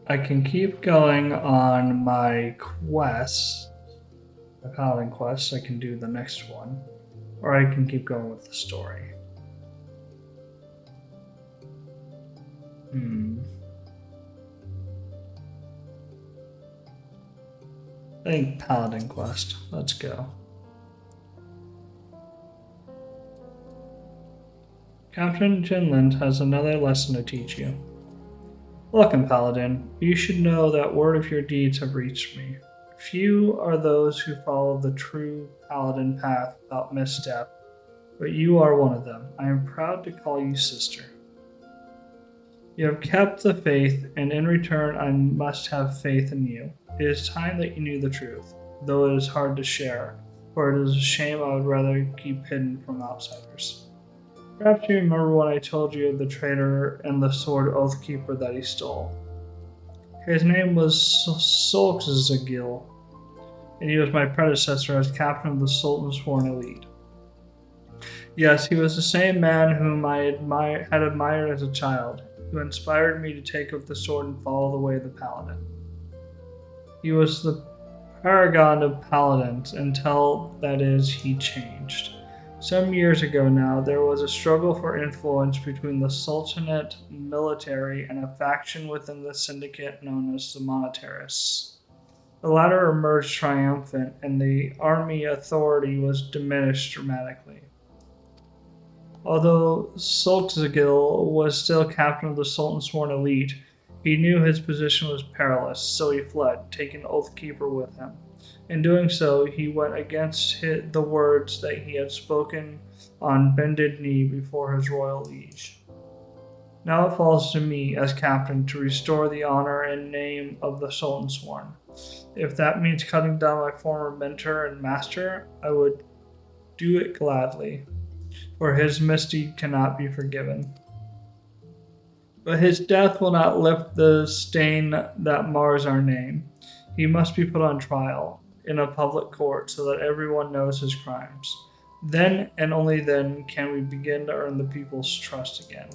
I can keep going on my quest, the Paladin quest. I can do the next one, or I can keep going with the story. I think Paladin quest. Let's go. Captain Jinland has another lesson to teach you. Welcome, Paladin. You should know that word of your deeds have reached me. Few are those who follow the true Paladin path without misstep, but you are one of them. I am proud to call you sister. You have kept the faith, and in return I must have faith in you. It is time that you knew the truth, though it is hard to share, for it is a shame I would rather keep hidden from outsiders. Perhaps you remember when I told you of the traitor and the sword Oathkeeper that he stole. His name was Sylph, and he was my predecessor as captain of the Sultan's Sworn Elite. Yes, he was the same man whom I had admired as a child, who inspired me to take up the sword and follow the way of the Paladin. He was the paragon of paladins until, that is, he changed. Some years ago now, there was a struggle for influence between the Sultanate military and a faction within the syndicate known as the Monetarists. The latter emerged triumphant, and the army authority was diminished dramatically. Although Sultzagil was still captain of the Sultan's Sworn Elite, he knew his position was perilous, so he fled, taking Oathkeeper with him. In doing so, he went against the words that he had spoken on bended knee before his royal liege. Now it falls to me, as captain, to restore the honor and name of the Sultan Sworn. If that means cutting down my former mentor and master, I would do it gladly, for his misdeed cannot be forgiven. But his death will not lift the stain that mars our name. He must be put on trial in a public court so that everyone knows his crimes. Then and only then can we begin to earn the people's trust again.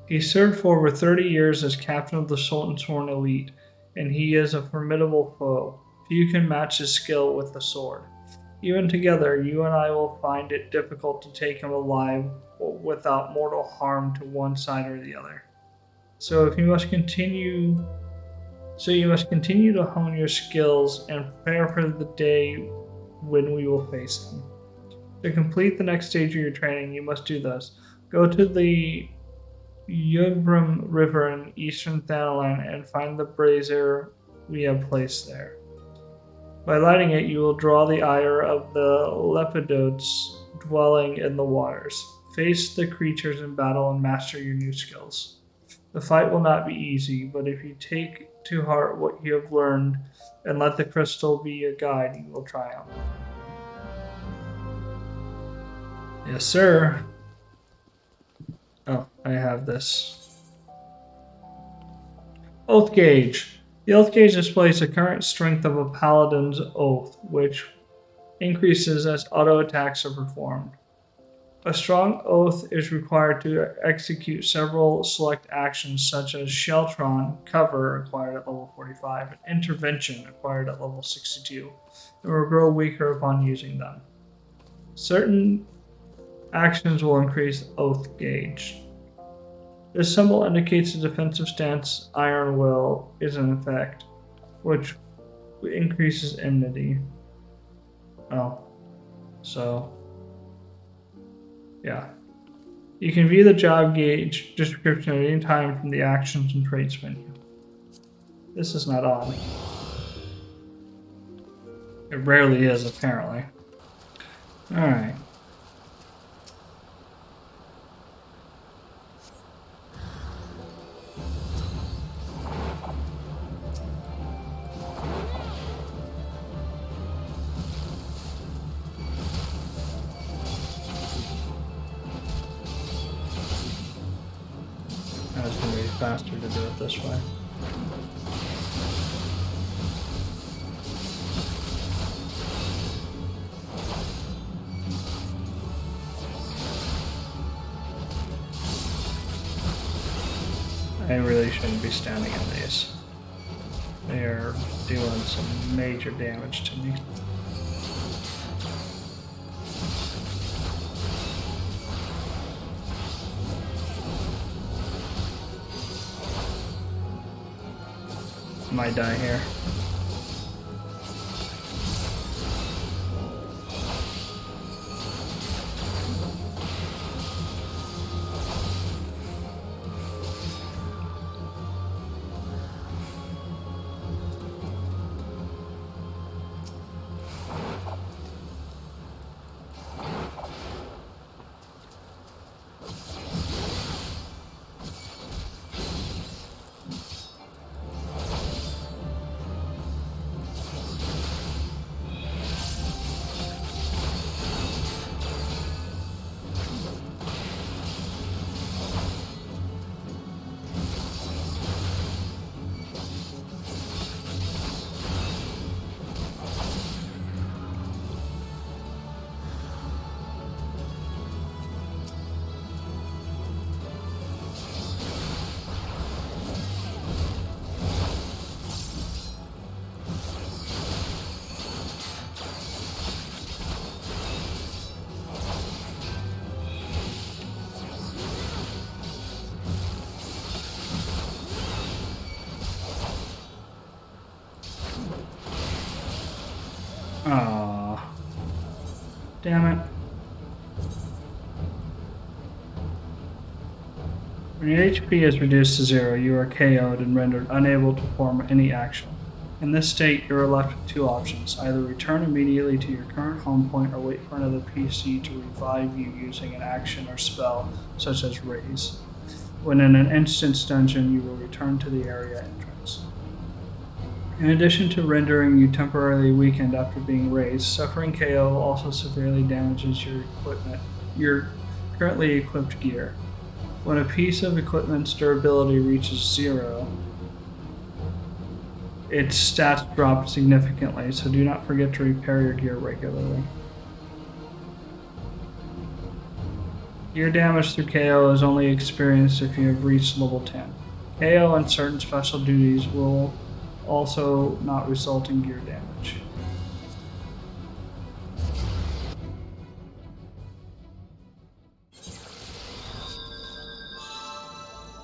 He served for over 30 years as captain of the Sultan's Sworn Elite, and he is a formidable foe. Few can match his skill with the sword. Even together, you and I will find it difficult to take him alive without mortal harm to one side or the other. So you must continue to hone your skills and prepare for the day when we will face him. To complete the next stage of your training, you must do this. Go to the Yugrum River in eastern Thanalan and find the brazier we have placed there. By lighting it, you will draw the ire of the lepidotes dwelling in the waters. Face the creatures in battle and master your new skills. The fight will not be easy, but if you take to heart what you have learned and let the crystal be a guide, you will triumph. Yes, sir. Oh, I have this. Oath gauge. The oath gauge displays the current strength of a paladin's oath, which increases as auto attacks are performed. A strong oath is required to execute several select actions such as Sheltron, cover, acquired at level 45, and intervention, acquired at level 62, and will grow weaker upon using them. Certain actions will increase oath gauge. This symbol indicates the defensive stance Iron Will is in effect, which increases enmity. Yeah. You can view the job gauge description at any time from the Actions and Traits menu. This is not on. It rarely is, apparently. Alright. It's going to be faster to do it this way. I really shouldn't be standing in these. They are doing some major damage to me. Might die here. Aww. Damn it. When your HP is reduced to 0, you are KO'd and rendered unable to perform any action. In this state, you are left with two options: either return immediately to your current home point or wait for another PC to revive you using an action or spell, such as Raise. When in an instance dungeon, you will return to the area entrance. In addition to rendering you temporarily weakened after being raised, suffering KO also severely damages your equipment, your currently equipped gear. When a piece of equipment's durability reaches 0, its stats drop significantly, so do not forget to repair your gear regularly. Gear damage through KO is only experienced if you have reached level 10. KO and certain special duties will also not result in gear damage.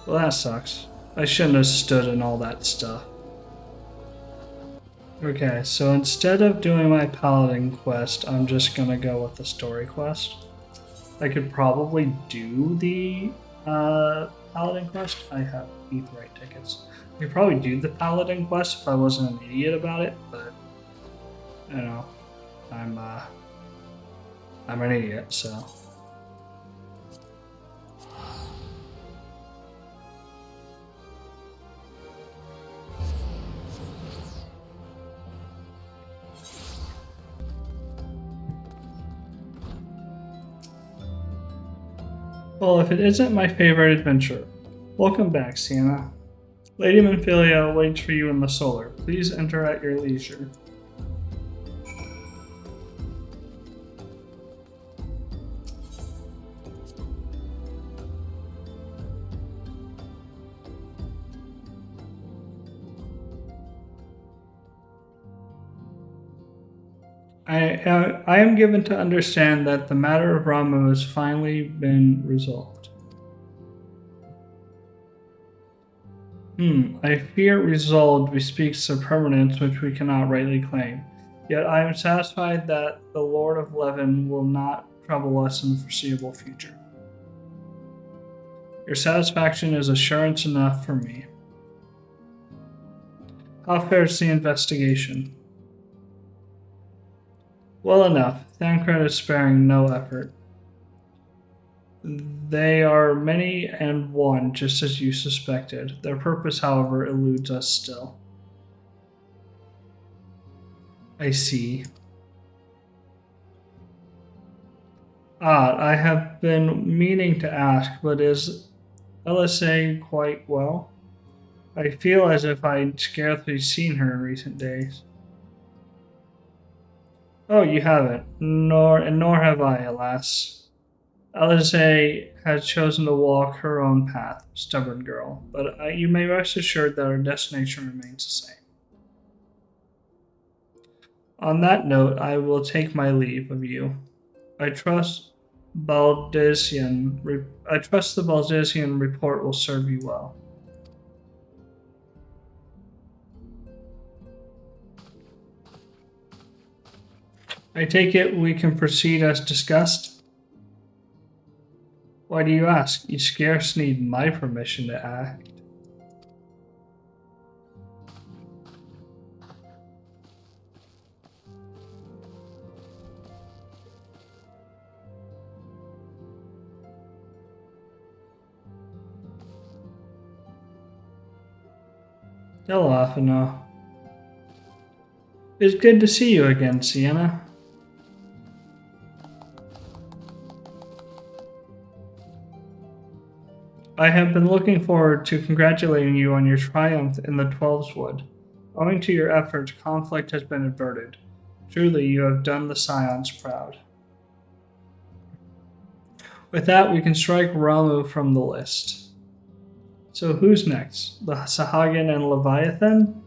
Well, that sucks. I shouldn't have stood in all that stuff. Okay, so instead of doing my Paladin quest, I'm just gonna go with the story quest. I could probably do the Paladin quest. I have Aetheryte tickets. I could probably do the Paladin quest if I wasn't an idiot about it, but you know, I'm an idiot, so. Well, if it isn't my favorite adventure, welcome back, Sienna. Lady Manfilia waits for you in the solar. Please enter at your leisure. I am given to understand that the matter of Ramu has finally been resolved. I fear resolved bespeaks a permanence which we cannot rightly claim. Yet I am satisfied that the Lord of Levin will not trouble us in the foreseeable future. Your satisfaction is assurance enough for me. How fares the investigation? Well enough. Thancred is sparing no effort. They are many and one, just as you suspected. Their purpose, however, eludes us still. I see. I have been meaning to ask, but is LSA quite well. I feel as if I'd scarcely seen her in recent days. Oh, you haven't. Nor have I, alas. LSA has chosen to walk her own path, stubborn girl, but you may rest assured that our destination remains the same. On that note, I will take my leave of you. I trust I trust the Baldesian report will serve you well. I take it we can proceed as discussed? Why do you ask? You scarce need my permission to act. Hello, Afino. It's good to see you again, Sienna. I have been looking forward to congratulating you on your triumph in the Twelves Wood. Owing to your efforts, conflict has been averted. Truly, you have done the Scions proud. With that, we can strike Ramu from the list. So who's next? The Sahagin and Leviathan?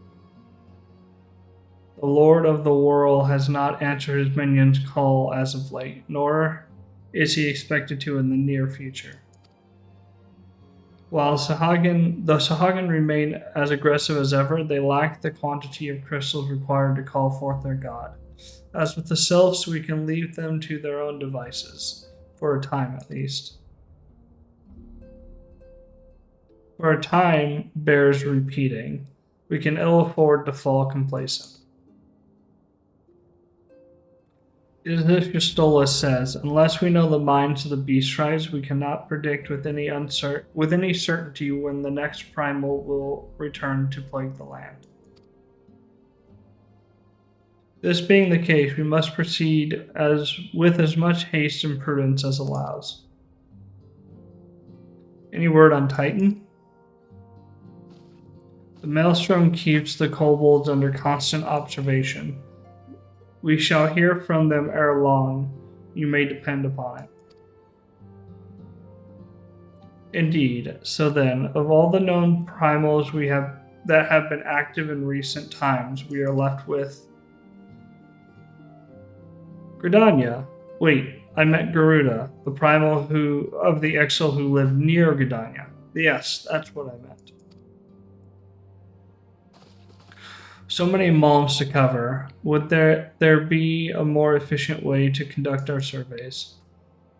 The Lord of the Whirl has not answered his minion's call as of late, nor is he expected to in the near future. While the Sahagin remain as aggressive as ever, they lack the quantity of crystals required to call forth their god. As with the Sylphs, we can leave them to their own devices, for a time at least. For a time bears repeating. We can ill afford to fall complacent. It is as Justola says, unless we know the minds of the beast tribes, we cannot predict with any certainty when the next primal will return to plague the land. This being the case, we must proceed with as much haste and prudence as allows. Any word on Titan? The Maelstrom keeps the kobolds under constant observation. We shall hear from them ere long, you may depend upon it. Indeed, so then, of all the known primals that have been active in recent times, we are left with Gridania. Wait, I meant Garuda, the primal of the Exil who lived near Gridania. Yes, that's what I meant. So many malms to cover. Would there be a more efficient way to conduct our surveys?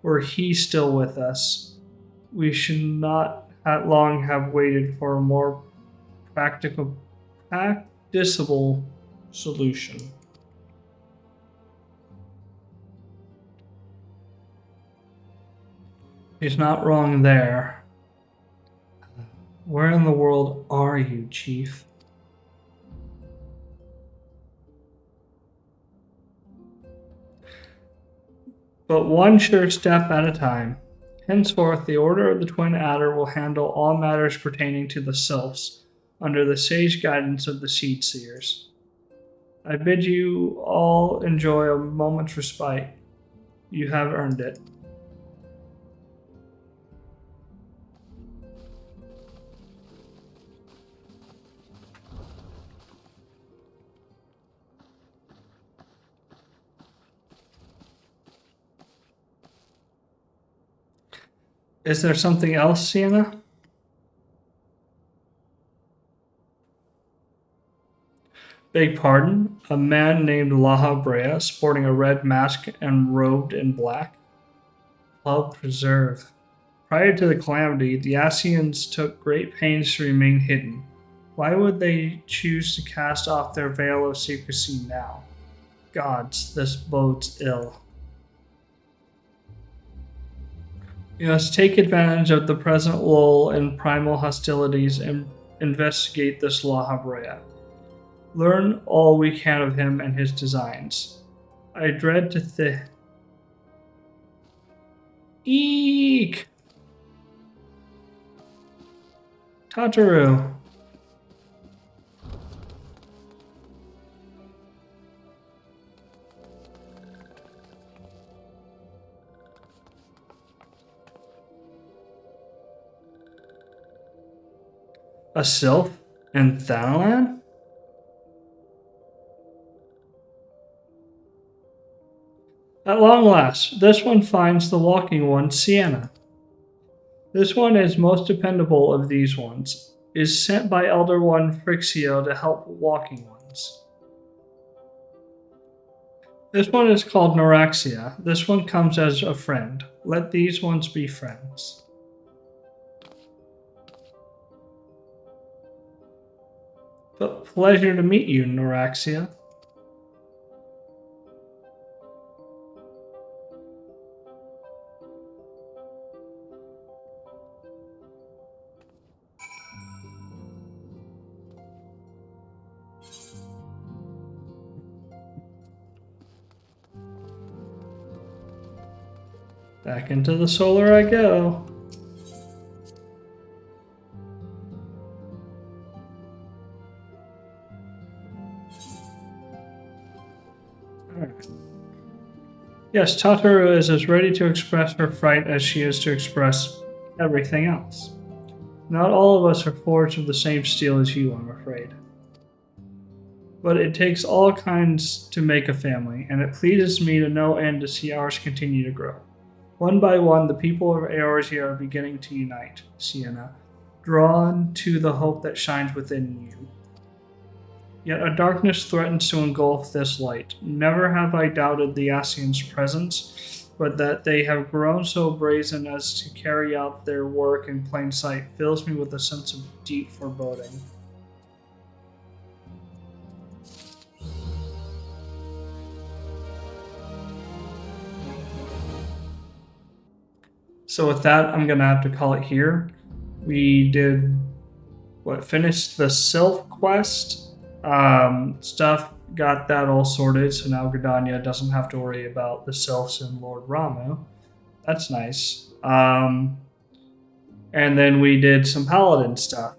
Were he still with us, we should not long have waited for a more practicable solution. He's not wrong there. Where in the world are you, Chief? But one sure step at a time. Henceforth, the Order of the Twin Adder will handle all matters pertaining to the Sylphs, under the sage guidance of the Seed Seers. I bid you all enjoy a moment's respite. You have earned it. Is there something else, Sienna? Beg pardon? A man named Laha Brea, sporting a red mask and robed in black? Club Preserve. Prior to the calamity, the Asians took great pains to remain hidden. Why would they choose to cast off their veil of secrecy now? Gods, this bodes ill. We must take advantage of the present lull in primal hostilities and investigate this Laha Brea. Learn all we can of him and his designs. I dread to Eek! Tataru. A Sylph and Thanalan? At long last, this one finds the walking one, Sienna. This one is most dependable of these ones, is sent by Elder One Frixio to help walking ones. This one is called Noraxia. This one comes as a friend. Let these ones be friends. But pleasure to meet you, Noraxia. Back into the solar I go. Yes, Tataru is as ready to express her fright as she is to express everything else. Not all of us are forged of the same steel as you, I'm afraid. But it takes all kinds to make a family, and it pleases me to no end to see ours continue to grow. One by one, the people of Eorzea are beginning to unite, Sienna, drawn to the hope that shines within you. Yet a darkness threatens to engulf this light. Never have I doubted the Ascians' presence, but that they have grown so brazen as to carry out their work in plain sight fills me with a sense of deep foreboding. So with that, I'm going to have to call it here. We did, finished the Sylph quest stuff, got that all sorted, so now Gridania doesn't have to worry about the Sylphs and Lord Ramu. That's nice. And then we did some Paladin stuff.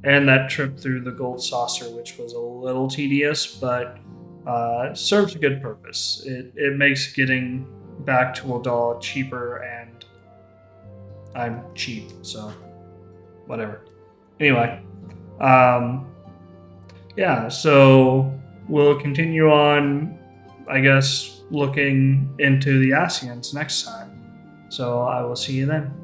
And that trip through the Gold Saucer, which was a little tedious, but serves a good purpose. It makes getting back to Odal cheaper, and I'm cheap, so whatever. Anyway, yeah, so we'll continue on, I guess, looking into the Ascians next time. So I will see you then.